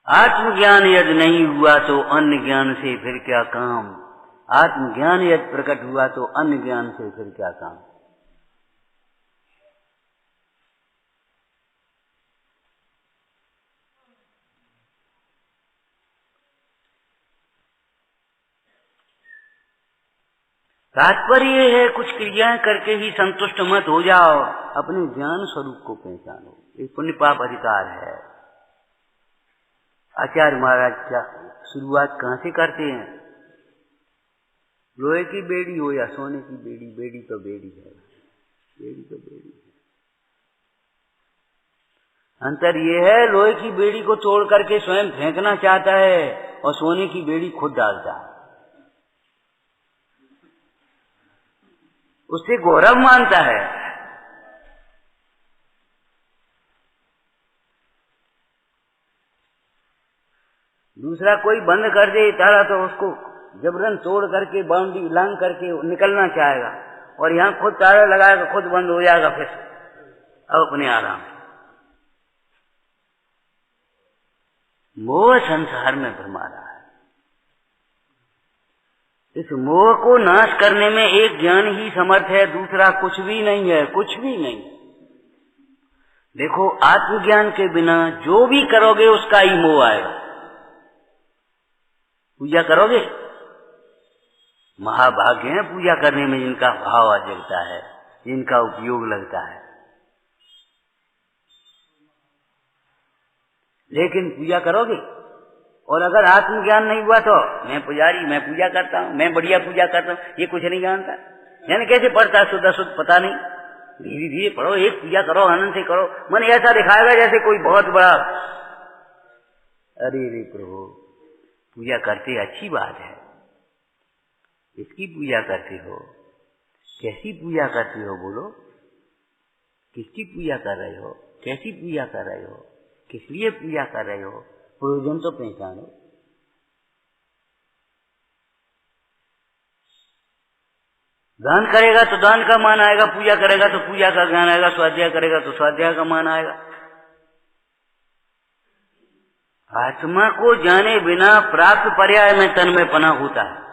आत्मज्ञान यदि नहीं हुआ तो अन्य ज्ञान से फिर क्या काम। आत्मज्ञान यदि प्रकट हुआ तो अन्य ज्ञान से फिर क्या काम। तात्पर्य है कुछ क्रियाएं करके ही संतुष्ट मत हो जाओ, अपने ज्ञान स्वरूप को पहचानो। एक पुण्य पाप अधिकार है। आचार्य महाराज क्या शुरुआत कहां से करते हैं? लोहे की बेड़ी हो या सोने की बेड़ी, बेड़ी तो बेड़ी है, बेड़ी तो बेड़ी है। अंतर ये है, लोहे की बेड़ी को तोड़ करके स्वयं फेंकना चाहता है और सोने की बेड़ी खुद डालता है, उससे गौरव मानता है। दूसरा कोई बंद कर दे ताला तो उसको जबरन तोड़ करके बाउंड्री लांग करके निकलना चाहेगा, और यहाँ खुद ताला लगाएगा, खुद बंद हो जाएगा, फिर अब अपने आराम। मोह संसार में भरमा रहा है। इस मोह को नाश करने में एक ज्ञान ही समर्थ है, दूसरा कुछ भी नहीं है, कुछ भी नहीं। देखो आत्मज्ञान के बिना जो भी करोगे उसका ही मोह आएगा। पूजा करोगे, महाभाग्य है पूजा करने में जिनका भाव आ जगता है, जिनका उपयोग लगता है। लेकिन पूजा करोगे और अगर आत्मज्ञान नहीं हुआ तो मैं पुजारी, मैं पूजा करता हूँ, मैं बढ़िया पूजा करता हूँ, ये कुछ नहीं जानता। यानी कैसे पढ़ता है शुद्ध शुद्ध पता नहीं। धीरे धीरे पढ़ो, एक पूजा करो, आनंद से करो। मन ऐसा दिखाएगा जैसे कोई बहुत बड़ा। अरे रे प्रभु, पूजा करते अच्छी बात है, किसकी पूजा करते हो, कैसी पूजा करते हो, बोलो किसकी पूजा कर रहे हो, कैसी पूजा कर रहे हो, किस लिए पूजा कर रहे हो, प्रयोजन तो पहचानो। दान करेगा तो दान का मान आएगा, पूजा करेगा तो पूजा का ज्ञान आएगा, स्वाध्याय करेगा तो स्वाध्याय का मान आएगा। आत्मा को जाने बिना प्राप्त पर्याय में तन्मय पना होता है।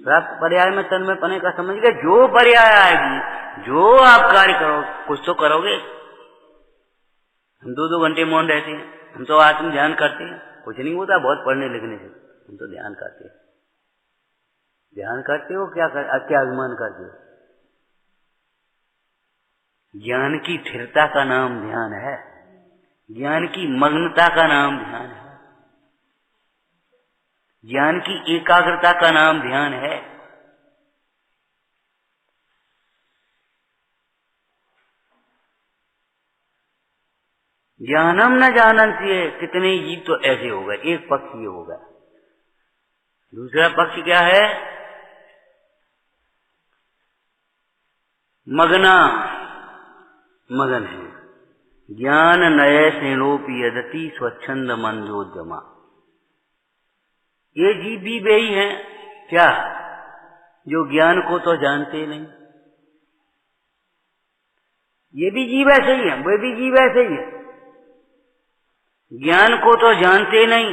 प्राप्त पर्याय में तन्मय पने का समझ गए, जो पर्याय आएगी, जो आप कार्य करो, कुछ तो करोगे। हम 2-2 घंटे मौन रहते हैं, हम तो आत्म ध्यान करते हैं, कुछ नहीं होता बहुत पढ़ने लिखने से, हम तो ध्यान करते हैं। ध्यान करते हो क्या क्या अभिमान करते हो? ज्ञान की स्थिरता का नाम ध्यान है, ज्ञान की मग्नता का नाम ध्यान है, ज्ञान की एकाग्रता का नाम ध्यान है। ज्ञानम न जानन्ति है, कितने जीव तो ऐसे हो गए। एक पक्ष ये हो गया। दूसरा पक्ष क्या है? मगना, मगन है। ज्ञान नये सेनोपि यदति स्वच्छंद मंदोद्यमा। ये जीव भी वे ही हैं क्या, जो ज्ञान को तो जानते नहीं। ये भी जीव ऐसे ही है, वे भी जीव ऐसे ही है। ज्ञान को तो जानते नहीं,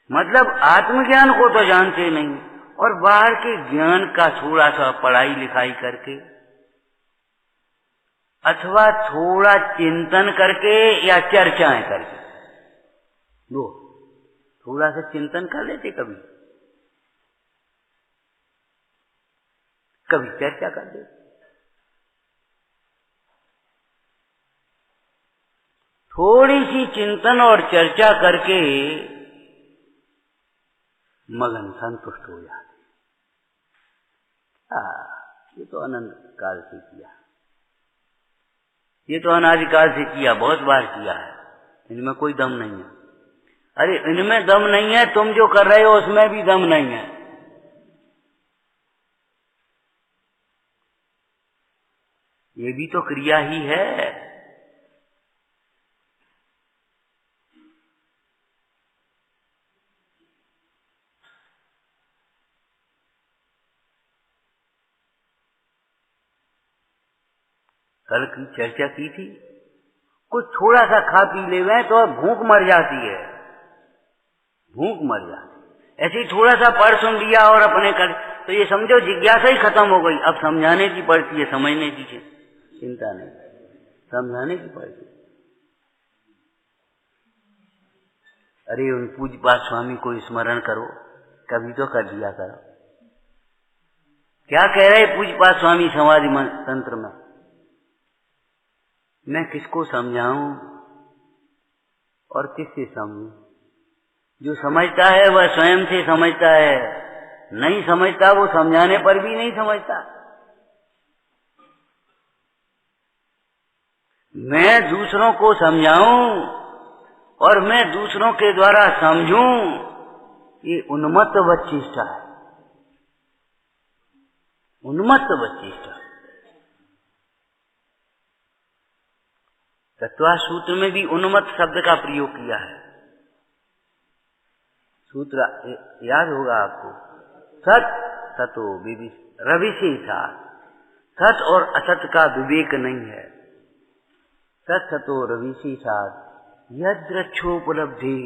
मतलब आत्मज्ञान को तो जानते नहीं, और बाहर के ज्ञान का थोड़ा सा पढ़ाई लिखाई करके अथवा थोड़ा चिंतन करके या चर्चाएं करके, लो थोड़ा सा चिंतन कर लेते, कभी कभी चर्चा कर लेते, थोड़ी सी चिंतन और चर्चा करके मगन संतुष्ट हो जाते। ये तो अनंत काल से किया, ये तो अनादिकाल से किया, बहुत बार किया है, इनमें कोई दम नहीं है। अरे इनमें दम नहीं है, तुम जो कर रहे हो उसमें भी दम नहीं है। ये भी तो क्रिया ही है। कल की चर्चा की थी, कुछ थोड़ा सा खा पी ले गए तो भूख मर जाती है, भूख मर जाती। ऐसे ही थोड़ा सा पढ़ सुन लिया और अपने कर, तो ये समझो जिज्ञासा ही खत्म हो गई। अब समझाने की पड़ती है, समझने की चिंता नहीं, समझाने की पड़ती है। अरे उन पूज्यपाद स्वामी को स्मरण करो, कभी तो कर दिया करो। क्या कह रहे पूज्यपाद स्वामी समाधि तंत्र में? मैं किसको समझाऊं और किससे समझूं? जो समझता है वह स्वयं से समझता है, नहीं समझता वो समझाने पर भी नहीं समझता। मैं दूसरों को समझाऊं और मैं दूसरों के द्वारा समझूं, ये उन्मत्त वच्चेष्टा है, उन्मत्त वच्चेष्टा। तत्वार्थ सूत्र में भी उन्मत्त शब्द का प्रयोग किया है। सूत्र याद होगा आपको, सत सतो रविशेषात्, सत और असत का विवेक नहीं है। सत सतो रविशेषात् यद्रक्षोपलब्धि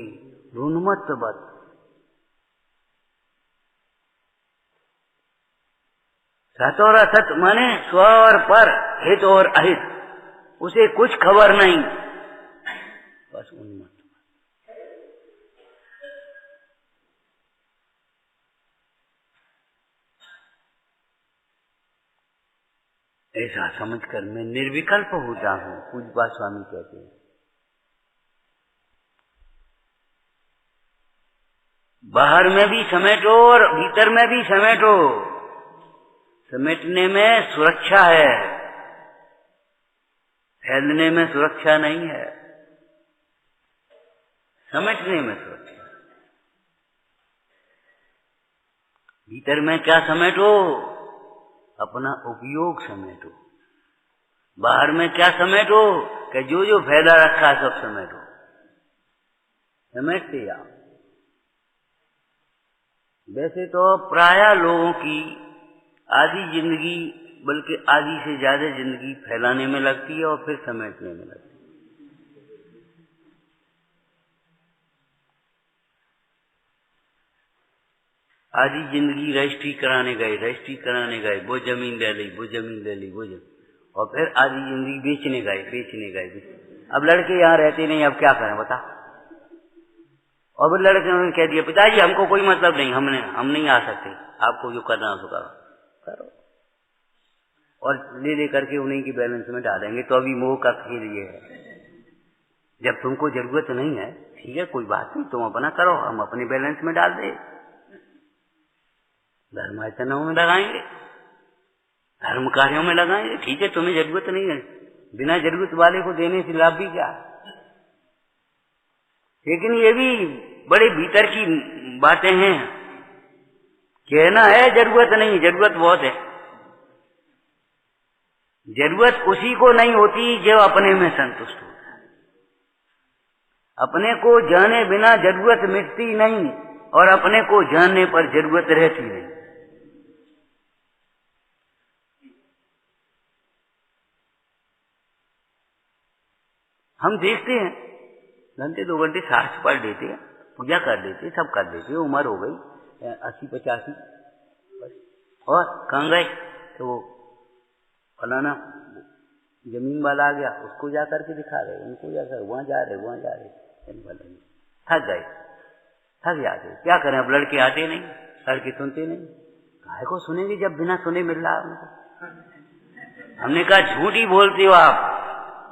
उन्मत्तवत्। सत और असत माने स्व और पर, हित और अहित, उसे कुछ खबर नहीं, बस उन्मत्त। ऐसा समझकर मैं निर्विकल्प होता हूं, पूज्यपाद स्वामी कहते हैं। बाहर में भी समेटो और भीतर में भी समेटो। समेटने में सुरक्षा है, फैलने में सुरक्षा नहीं है, समेटने में सुरक्षा। भीतर में क्या समेटो? अपना उपयोग समेटो। बाहर में क्या समेटो? कि जो जो फैला रखा है सब समेटो, समेटते जाओ। वैसे तो प्रायः लोगों की आधी जिंदगी, बल्कि आधी से ज्यादा जिंदगी फैलाने में लगती है और फिर समेटने में लगती है। आधी जिंदगी रजिस्ट्री कराने गए, वो जमीन ले ली, वो जमीन ले ली, वो जमीन, और फिर आधी जिंदगी बेचने गए। अब लड़के यहाँ रहते नहीं, अब क्या करें बता? और वो लड़के ने कह दिया, पिताजी हमको कोई मतलब नहीं, हम नहीं आ सकते, आपको जो करना हो करो। और ले करके उन्हीं की बैलेंस में डालेंगे। तो अभी मोह का खेल ये है, जब तुमको जरूरत नहीं है, ठीक है कोई बात नहीं, तुम अपना करो, हम अपने बैलेंस में डाल दे, धर्माचरणों में लगाएंगे, धर्म कार्यों में लगाएंगे, ठीक है तुम्हें जरूरत नहीं है, बिना जरूरत वाले को देने से लाभ भी क्या। लेकिन ये भी बड़े भीतर की बातें हैं। कहना है जरूरत नहीं, जरूरत बहुत है। जरूरत उसी को नहीं होती जो अपने में संतुष्ट होता है। अपने को जाने बिना जरूरत मिटती नहीं, और अपने को जानने पर जरूरत रहती नहीं। हम देखते हैं घंटे 2 घंटे शास्त्र पढ़ लेते, पूजा कर लेते, सब कर लेते, उम्र हो गई 80-85 बस। और कहाँ गए? तो वो फलाना जमीन वाला आ गया, उसको जा करके दिखा रहे, उनको जाकर वहाँ जा रहे, थक गए, थक जाते। क्या करें, अब लड़के आते नहीं, लड़के सुनते नहीं, काहे को सुनेंगे जब बिना सुने मिल रहा उनको। हमने कहा झूठ ही बोलते हो आप,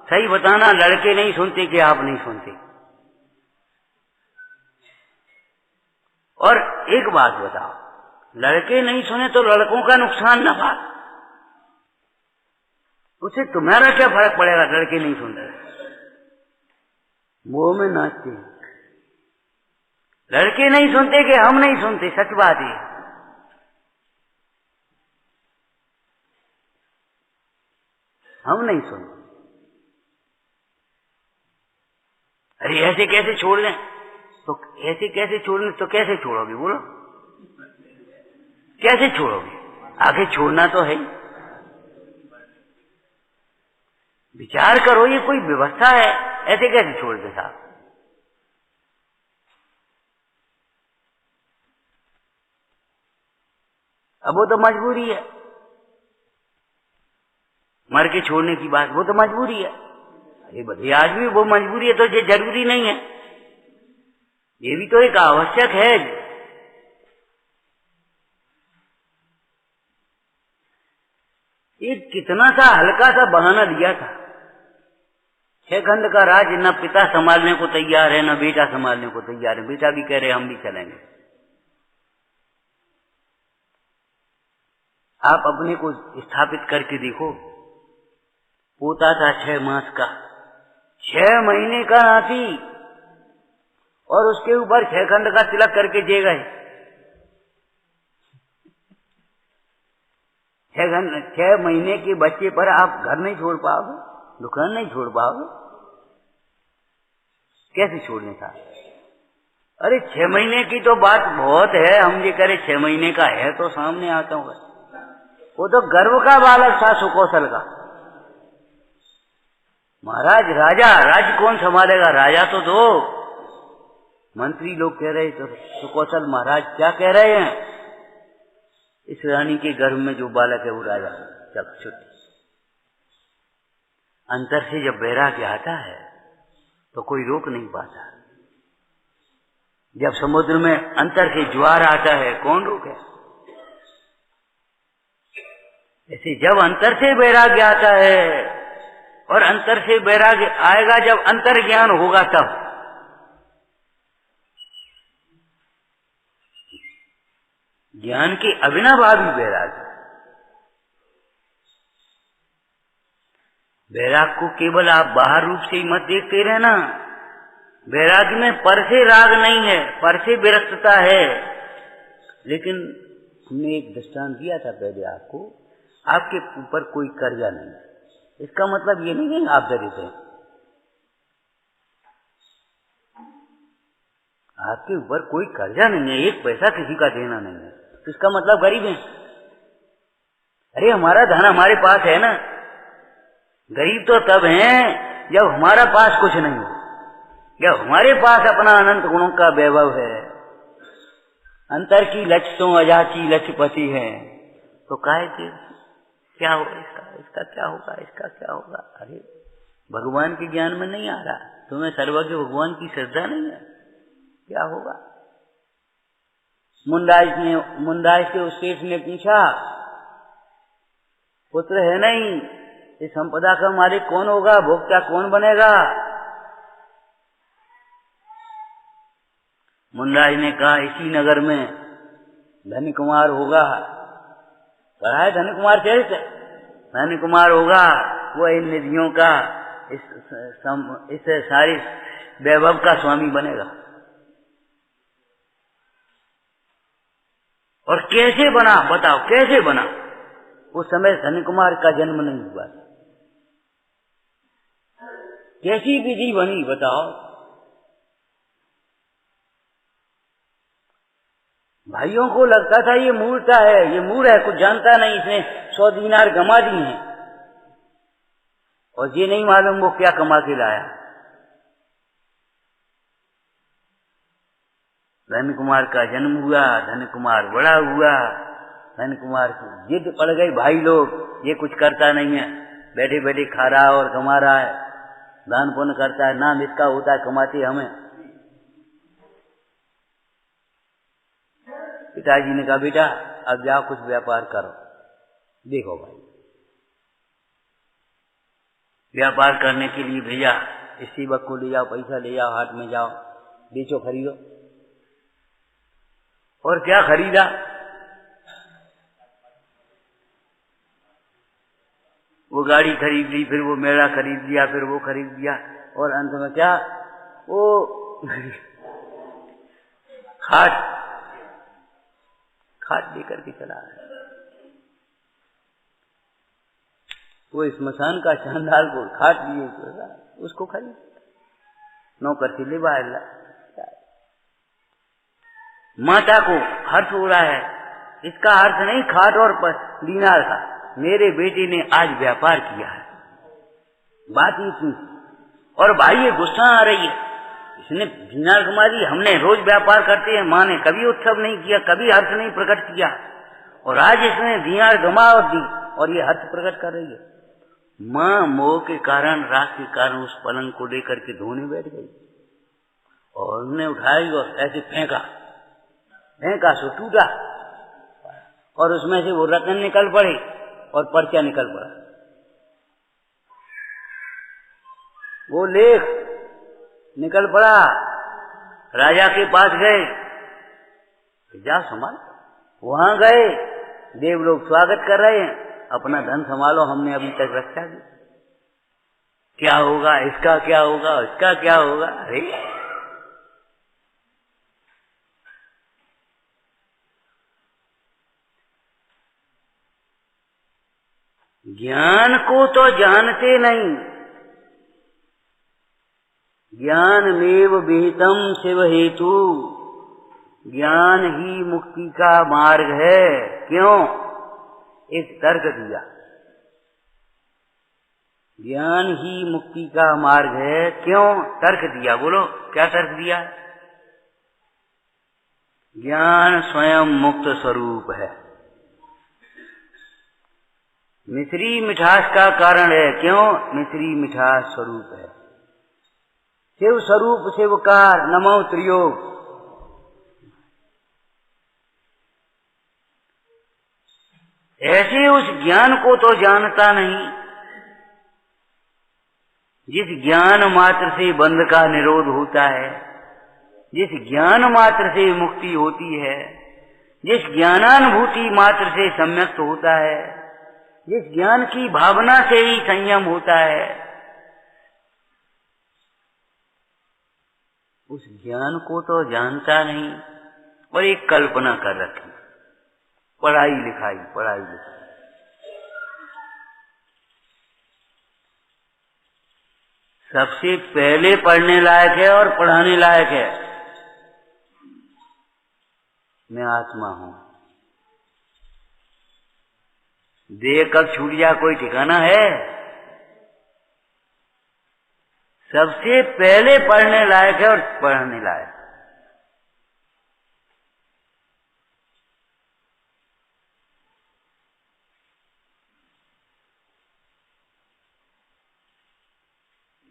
सही बताना, लड़के नहीं सुनते कि आप नहीं सुनते। और एक बात बताओ, लड़के नहीं सुने तो लड़कों का नुकसान ना बात, उसे तुम्हारा क्या फर्क पड़ेगा? लड़के नहीं सुन रहे, मुंह में नाचते, लड़के नहीं सुनते कि हम नहीं सुनते, सच बात है। हम नहीं सुनते। अरे ऐसे कैसे छोड़ दें? तो ऐसे कैसे छोड़ने, तो कैसे छोड़ोगे बोलो, कैसे छोड़ोगे? आगे छोड़ना तो है, विचार करो, ये कोई व्यवस्था है, ऐसे कैसे छोड़ दे साहब? अब वो तो मजबूरी है, मर के छोड़ने की बात, वो तो मजबूरी है। अरे भले आज भी वो मजबूरी है, तो ये जरूरी नहीं है, ये भी तो एक आवश्यक है। एक कितना सा हल्का सा बहाना दिया था, 6 खंड का राज न पिता संभालने को तैयार है, न बेटा संभालने को तैयार है। बेटा भी कह रहे हम भी चलेंगे। आप अपने को स्थापित करके देखो, पोता था 6 मास का, 6 महीने का नाती, और उसके ऊपर 6 खंड का तिलक करके दे गए। 6 महीने के बच्चे पर आप घर नहीं छोड़ पाओगे, दुकान नहीं छोड़ पाओगे, कैसे छोड़ने था? अरे 6 महीने की तो बात बहुत है, हम ये करें 6 महीने का है तो सामने आता हूँ, वो तो गर्व का बालक था, सुकौशल का। महाराज राजा, राज्य कौन संभालेगा? राजा तो दो। मंत्री लोग कह रहे तो सुकौशल महाराज क्या कह रहे हैं? इस रानी के गर्भ में जो बालक है वो राजा। चल छुट्टी। अंतर से जब वैराग्य आता है तो कोई रोक नहीं पाता। जब समुद्र में अंतर से ज्वार आता है कौन रोके? ऐसे जब अंतर से वैराग्य आता है, और अंतर से वैराग्य आएगा जब अंतर ज्ञान होगा तब। ज्ञान के अविनाभावी वैराग्य। वैराग को केवल आप बाहर रूप से ही मत देखते रहना। वैराग्य में पर से राग नहीं है, पर से विरक्तता है। लेकिन हमने एक दृष्टांत दिया था पहले आपको, आपके ऊपर कोई कर्जा नहीं है, इसका मतलब ये नहीं है आप दरिद्र हैं। आपके ऊपर कोई कर्जा नहीं है, 1 पैसा किसी का देना नहीं है, इसका मतलब गरीब हैं। अरे हमारा धन हमारे पास है ना। गरीब तो तब हैं जब हमारा पास कुछ नहीं हो, जब हमारे पास अपना अनंत गुणों का वैभव है, अंतर की लक्ष्यों अजाची लक्ष्यपति है, तो काहे के क्या होगा इसका क्या होगा, इसका क्या होगा? अरे भगवान के ज्ञान में नहीं आ रहा, तुम्हें सर्वज्ञ भगवान की श्रद्धा नहीं है, क्या होगा? मुंडाई से उस सेठ ने पूछा, पुत्र है नहीं, इस संपदा का मालिक कौन होगा, भोक्ता कौन बनेगा? मुंडाई ने कहा इसी नगर में धनी कुमार होगा। पढ़ा है धनी कुमार चरित्र? धनी कुमार होगा, वो इन निधियों का, इस सारी वैभव का स्वामी बनेगा। और कैसे बना बताओ, कैसे बना? उस समय धनी कुमार का जन्म नहीं हुआ, कैसी विधि बनी बताओ? भाइयों को लगता था ये मूर्खता है, ये मूढ़ है, कुछ जानता नहीं, इसने 100 दीनार गमा दी हैं, और ये नहीं मालूम वो क्या कमा के लाया। धन कुमार का जन्म हुआ, धन कुमार बड़ा हुआ, धन कुमार की जिद पड़ गई, भाई लोग ये कुछ करता नहीं है, बैठे बैठे खा रहा और कमा रहा है, दान पुण्य करता है, नाम इसका होता है, कमाते हमें। पिताजी ने कहा बेटा अब जाओ कुछ व्यापार करो। देखो भाई, व्यापार करने के लिए भेजा, इस सेवक को ले जाओ, पैसा ले जाओ, हाट में जाओ, बेचो खरीदो। और क्या खरीदा? वो गाड़ी खरीद ली, फिर वो मेला खरीद लिया, फिर वो खरीद लिया, और अंत में क्या, वो खाट लेकर के चला है। वो स्मशान का चांदाल को खाट लिए, उसको खरीद, नौकर से ले बाहर ला। माता को हर्ष हो रहा है, इसका अर्थ नहीं खाट और दीनार का, मेरे बेटे ने आज व्यापार किया है, बात ही सुन। और भाई ये गुस्सा आ रही है, इसने दीनार कमा दी, हमने रोज व्यापार करते हैं, माँ ने कभी उत्सव नहीं किया, कभी हर्ष नहीं प्रकट किया, और आज इसने दीनार गमा और दी और ये हर्ष प्रकट कर रही है। माँ मोह के कारण, राग के कारण उस पलंग को लेकर के धोने बैठ गई और उन्हें उठाई और ऐसे फेंका सो टूटा, और उसमें से वो रत्न निकल पड़े और पर्चा निकल पड़ा। वो लेख निकल पड़ा, राजा के पास गए, जा संभाल। वहां गए, देव लोग स्वागत कर रहे हैं, अपना धन संभालो, हमने अभी तक रक्षा की, क्या होगा इसका, क्या होगा इसका, क्या होगा। अरे ज्ञान को तो जानते नहीं, ज्ञान मेव विहितम शिव हेतु, ज्ञान ही मुक्ति का मार्ग है। क्यों? एक तर्क दिया, ज्ञान ही मुक्ति का मार्ग है। क्यों? तर्क दिया, बोलो क्या तर्क दिया? ज्ञान स्वयं मुक्त स्वरूप है, मिश्री मिठास का कारण है। क्यों? मिश्री मिठास स्वरूप है। शिव स्वरूप शिवकार, नमो त्रियोग। ऐसे उस ज्ञान को तो जानता नहीं, जिस ज्ञान मात्र से बंध का निरोध होता है, जिस ज्ञान मात्र से मुक्ति होती है, जिस ज्ञानानुभूति मात्र से सम्यक्त होता है, जिस ज्ञान की भावना से ही संयम होता है, उस ज्ञान को तो जानता नहीं और एक कल्पना कर रखी, पढ़ाई लिखाई। सबसे पहले पढ़ने लायक है और पढ़ाने लायक है, मैं आत्मा हूं। देह कब छूट जा कोई ठिकाना है? सबसे पहले पढ़ने लायक है और पढ़ने लायक।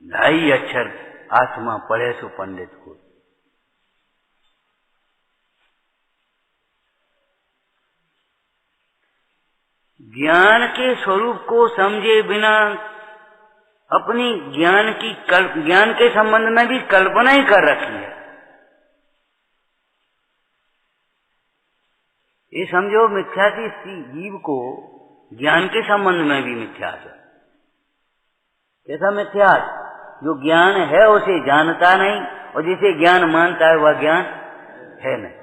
ढाई अक्षर आत्मा पढ़े सो पंडित हो। ज्ञान के स्वरूप को समझे बिना अपनी ज्ञान के संबंध में भी कल्पना ही कर रखी है। ये समझो मिथ्या थी, जीव को ज्ञान के संबंध में भी मिथ्या है। कैसा मिथ्या? जो ज्ञान है उसे जानता नहीं, और जिसे ज्ञान मानता है वह ज्ञान है नहीं।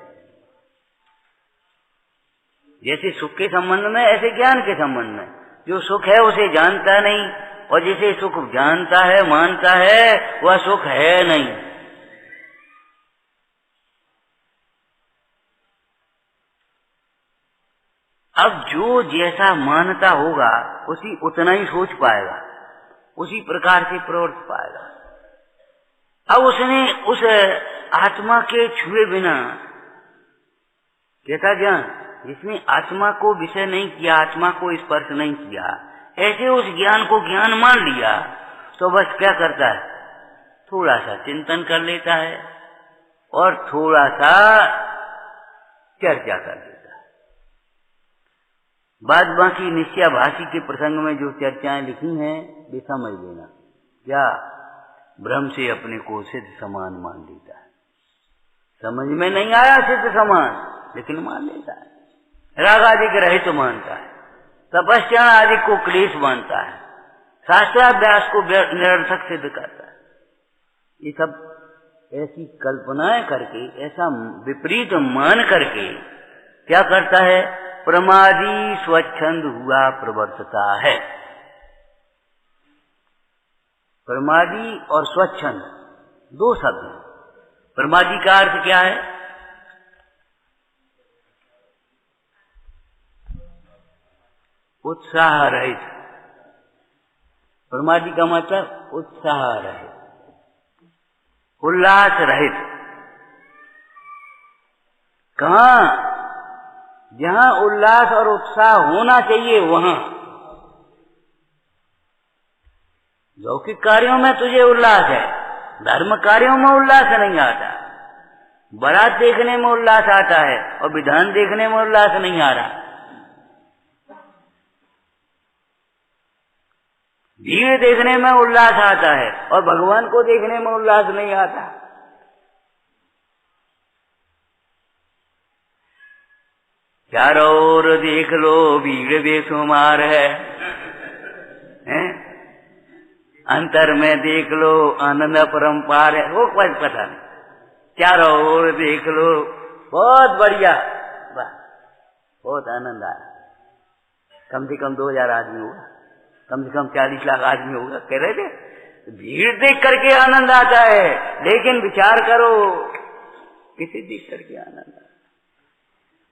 जैसे सुख के संबंध में, ऐसे ज्ञान के संबंध में, जो सुख है उसे जानता नहीं, और जिसे सुख जानता है, मानता है, वह सुख है नहीं। अब जो जैसा मानता होगा उसी उतना ही सोच पाएगा, उसी प्रकार से प्रवर्त पाएगा। अब उसने उस आत्मा के छुए बिना कैसा ज्ञान? जिसमें आत्मा को विषय नहीं किया, आत्मा को स्पर्श नहीं किया, ऐसे उस ज्ञान को ज्ञान मान लिया तो बस क्या करता है, थोड़ा सा चिंतन कर लेता है और थोड़ा सा चर्चा कर लेता है। बाद बाकी निश्चयाभासी के प्रसंग में जो चर्चाएं लिखी हैं वे समझ लेना। क्या? भ्रम से अपने को सिद्ध समान मान लेता है। समझ में नहीं आया सिद्ध समान, लेकिन मान लेता है। राग आदि के रहित तो मानता है, तपस्या आदि को क्लेश मानता है, शास्त्राभ्यास को निरर्थक सिद्ध करता है। ये सब ऐसी कल्पनाएं करके, ऐसा विपरीत मान करके क्या करता है, प्रमादी स्वच्छंद हुआ प्रवर्तता है। प्रमादी और स्वच्छंद दो शब्द हैं। प्रमादी का अर्थ क्या है? उत्साह रहित। प्रमादी का मतलब उत्साह रहित, उल्लास रहित। कहाँ? जहां उल्लास और उत्साह होना चाहिए वहां। लौकिक कार्यों में तुझे उल्लास है, धर्म कार्यों में उल्लास नहीं आता। बारात देखने में उल्लास आता है और विधान देखने में उल्लास नहीं आ रहा। भीड़ देखने में उल्लास आता है और भगवान को देखने में उल्लास नहीं आता। चारों ओर देख लो भीड़ बेशुमार है, अंतर में देख लो आनंद परंपार है। वो कोई पता नहीं, चारों ओर देख लो, बहुत बढ़िया, बहुत आनंद आया। कम से कम 2000 आदमी होगा, कम से कम 40 लाख आदमी होगा। कह रहे थे भीड़ देख करके आनंद आता है, लेकिन विचार करो किसे देख करके आनंद आता है।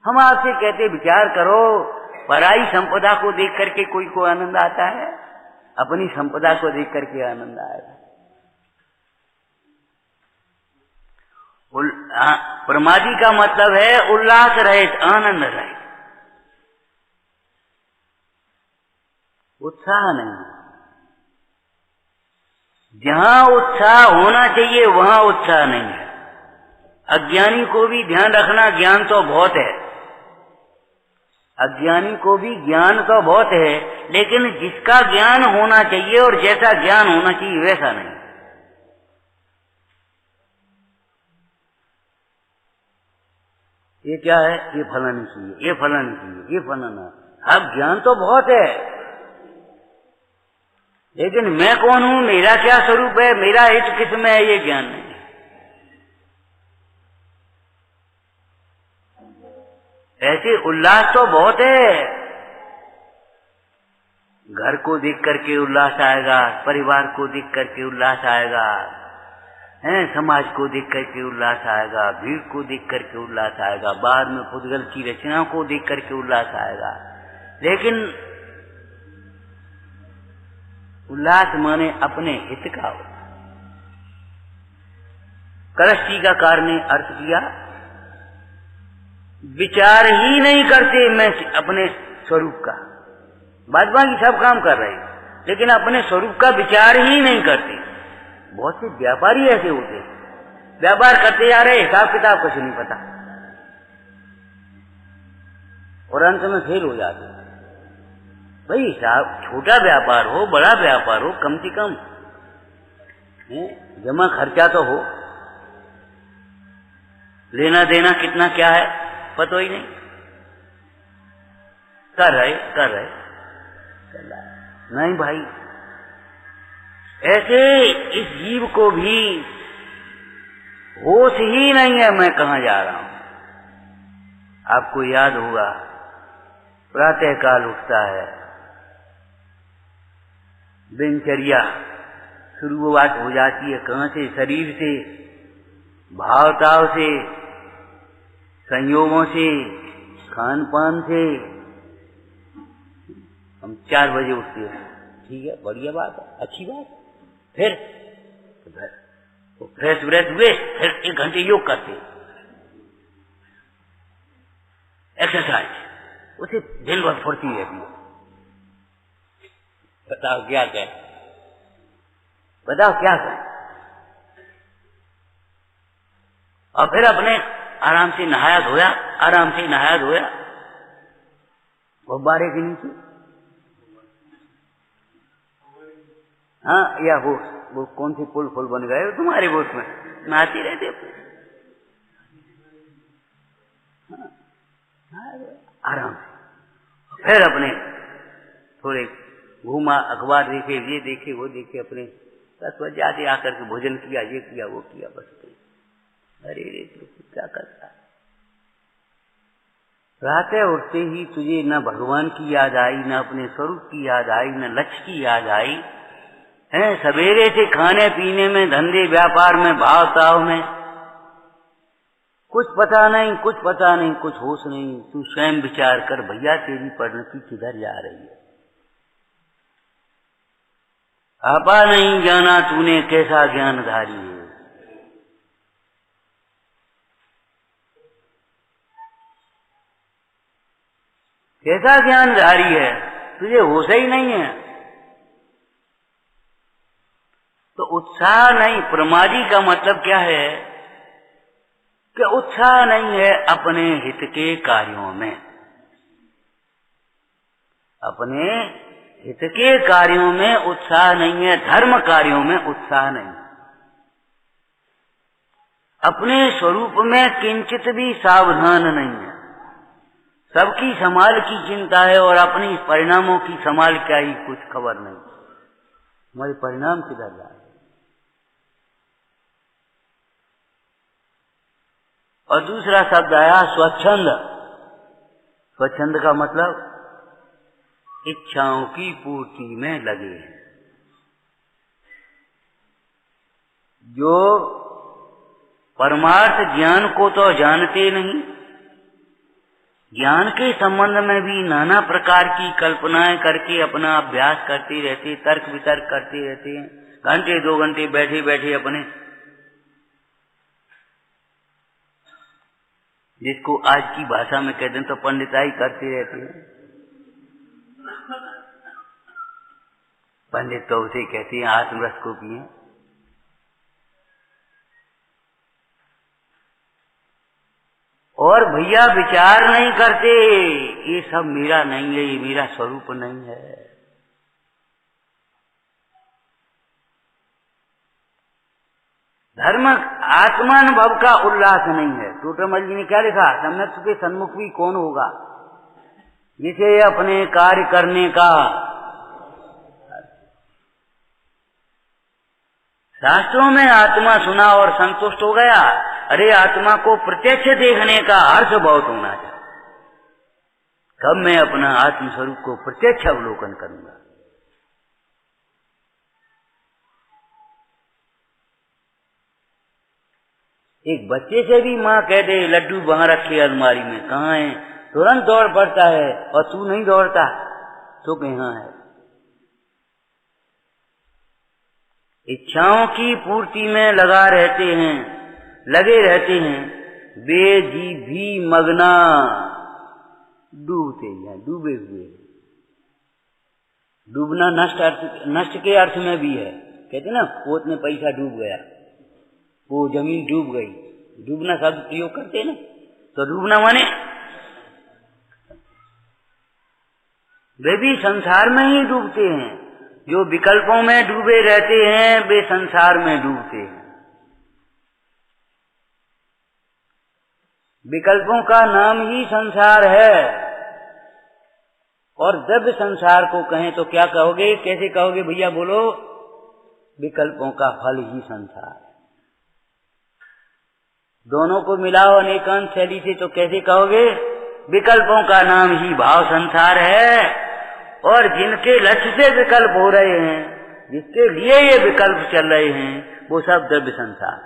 हम आपसे कहते विचार करो, पराई संपदा को देख करके कोई को आनंद आता है? अपनी संपदा को देख करके आनंद आएगा। प्रमादी का मतलब है उल्लास रहित, आनंद रहित, उत्साह नहीं। जहां उत्साह होना चाहिए वहां उत्साह नहीं है। अज्ञानी को भी ध्यान रखना, ज्ञान तो बहुत है, अज्ञानी को भी ज्ञान तो बहुत है, लेकिन जिसका ज्ञान होना चाहिए और जैसा ज्ञान होना चाहिए वैसा नहीं। ये क्या है? ये फलानी चाहिए, ये फलानी चाहिए, ये फलाना। अब ज्ञान तो बहुत है, लेकिन मैं कौन हूं, मेरा क्या स्वरूप है, मेरा हित किस में है, ये ज्ञान नहीं। ऐसे उल्लास तो बहुत है। घर को देख करके उल्लास आएगा, परिवार को देख करके उल्लास आएगा, समाज को देख करके उल्लास आएगा, भीड़ को देख करके उल्लास आएगा, बाद में पुद्गल की रचनाओं को देख करके उल्लास आएगा। लेकिन उल्लास माने अपने हित का हो। कलश टीकाकार ने अर्थ किया, विचार ही नहीं करते मैं अपने स्वरूप का। बाद बाकी सब काम कर रहे, लेकिन अपने स्वरूप का विचार ही नहीं करते। बहुत से व्यापारी ऐसे होते, व्यापार करते जा रहे, हिसाब किताब कुछ नहीं पता, और अंत में फेल हो जाते। भाई हिसाब, छोटा व्यापार हो बड़ा व्यापार हो, कम से कम जमा खर्चा तो हो, लेना देना कितना क्या है पता ही नहीं, कर रहे नहीं भाई। ऐसे इस जीव को भी होश ही नहीं है मैं कहां जा रहा हूं। आपको याद होगा, प्रातः काल उठता है, दिनचर्या शुरुआत हो जाती है कहां से? शरीर से, भावताव से, संयोगों से, खान पान से। हम 4 बजे उठते हैं, ठीक है, बढ़िया बात है, अच्छी बात। फिर फ्रेश व्रेश हुए, फिर 1 घंटे योग करते, एक्सरसाइज, उसे दिन भर फुर्ती रहती है। बताओ क्या करें, बताओ क्या करें। और फिर अपने आराम से नहाया धोया, आराम से नहाया धोया, गुब्बारे के नीचे, हाँ, या वो कौन सी पुल फुल बन गए तुम्हारे वो, उसमें नहाती रहती है, आराम से। फिर अपने थोड़े घूमा, अखबार देखे, ये देखे, वो देखे, अपने 10 बजे आते आकर के भोजन किया, ये किया, वो किया, बस। अरे रे तो क्या करता है, रात उठते ही तुझे न भगवान की याद आई, न अपने स्वरूप की याद आई, न लक्ष्य की याद आई है। सवेरे से खाने पीने में, धंधे व्यापार में, भाव ताव में कुछ पता नहीं, कुछ पता नहीं, कुछ होश नहीं। तू स्वयं विचार कर भैया, तेरी परिणति किधर जा रही है। आपा नहीं जाना तूने कैसा ज्ञानधारी है। कैसा ज्ञानधारी है, तुझे होश ही नहीं है। तो उत्साह नहीं, प्रमादी का मतलब क्या है कि उत्साह नहीं है अपने हित के कार्यों में, अपने हित के कार्यों में उत्साह नहीं है, धर्म कार्यों में उत्साह नहीं, अपने स्वरूप में किंचित भी सावधान नहीं है। सबकी संभाल की चिंता है और अपनी परिणामों की संभाल क्या ही कुछ खबर नहीं, हमारे परिणाम किधर जा रहे। और दूसरा शब्द आया स्वच्छंद। स्वच्छंद का मतलब इच्छाओं की पूर्ति में लगे हैं, जो परमार्थ ज्ञान को तो जानते नहीं, ज्ञान के संबंध में भी नाना प्रकार की कल्पनाएं करके अपना अभ्यास करते रहते, तर्क वितर्क करते रहते हैं, घंटे 2 घंटे बैठे बैठे अपने, जिसको आज की भाषा में कहते हैं तो पंडिताई करते रहते हैं। पंडित तो उसे कहते हैं आत्मरस को पिए। और भैया विचार नहीं करते, ये सब मेरा नहीं है, ये मेरा स्वरूप नहीं है। धर्म आत्मानुभव का उल्लास नहीं है। टोटरमल जी ने क्या लिखा, सम्यक के सन्मुख भी कौन होगा जिसे अपने कार्य करने का। शास्त्रों में आत्मा सुना और संतुष्ट हो गया। अरे आत्मा को प्रत्यक्ष देखने का हर्ष बहुत होना चाहिए। कब मैं अपना आत्म स्वरूप को प्रत्यक्ष अवलोकन करूंगा। एक बच्चे से भी माँ कह दे लड्डू वहां रखे अलमारी में, कहाँ है, तुरंत दौड़ पड़ता है, और तू नहीं दौड़ता तो कहाँ है। इच्छाओं की पूर्ति में लगे रहते हैं, वे जीव भी मगना डूबते हैं, डूबे हुए। डूबना नष्ट के अर्थ में भी है। कहते ना पोत में पैसा डूब गया, वो जमीन डूब गई। डूबना शब्द प्रयोग करते हैं ना, तो डूबना माने वे भी संसार में ही डूबते हैं। जो विकल्पों में डूबे रहते हैं वे संसार में डूबते हैं। विकल्पों का नाम ही संसार है। और जब संसार को कहें तो क्या कहोगे, कैसे कहोगे भैया बोलो? विकल्पों का फल ही संसार है। दोनों को मिलाओ अनेकांत शैली से तो कैसे कहोगे? विकल्पों का नाम ही भाव संसार है। और जिनके लक्ष्य से विकल्प हो रहे हैं, जिसके लिए ये विकल्प चल रहे हैं, वो सब द्रव्य संसार।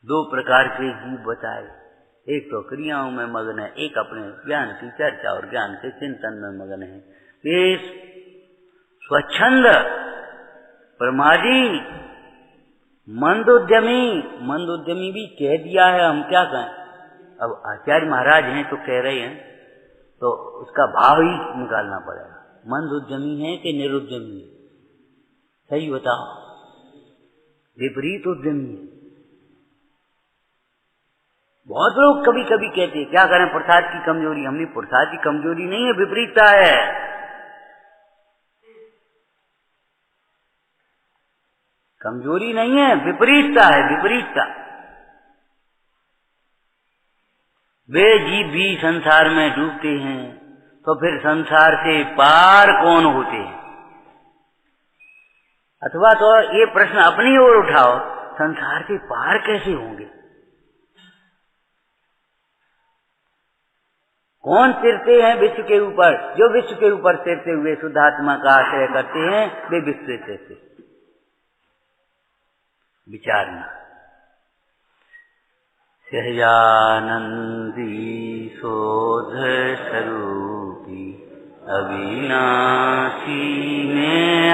दो प्रकार के जीव बताए, एक तो क्रियाओं में मगन है, एक अपने ज्ञान की चर्चा और ज्ञान के चिंतन में मगन है। वे स्वच्छंद प्रमादी, मंदोद्यमी भी कह दिया है, हम क्या कहें। अब आचार्य महाराज हैं तो कह रहे हैं, तो उसका भाव ही निकालना पड़ेगा। मंदोद्यमी है कि निरुद्यमी है, सही बताओ। विपरीत उद्यमी है। बहुत लोग कभी कभी कहते हैं क्या करें, प्रसाद की कमजोरी। हमने प्रसाद की कमजोरी नहीं है, विपरीतता है। कमजोरी नहीं है, विपरीतता है, विपरीतता। वे जीव भी संसार में डूबते हैं, तो फिर संसार से पार कौन होते हैं। अथवा तो ये प्रश्न अपनी ओर उठाओ, संसार से पार कैसे होंगे। कौन सिरते हैं विश्व के ऊपर। जो विश्व के ऊपर सिरते हुए शुद्धात्मा का आश्रय करते हैं, वे विश्व से सिरते। विचारना। सहजानंदी शोध स्वरूपी अविनाशी में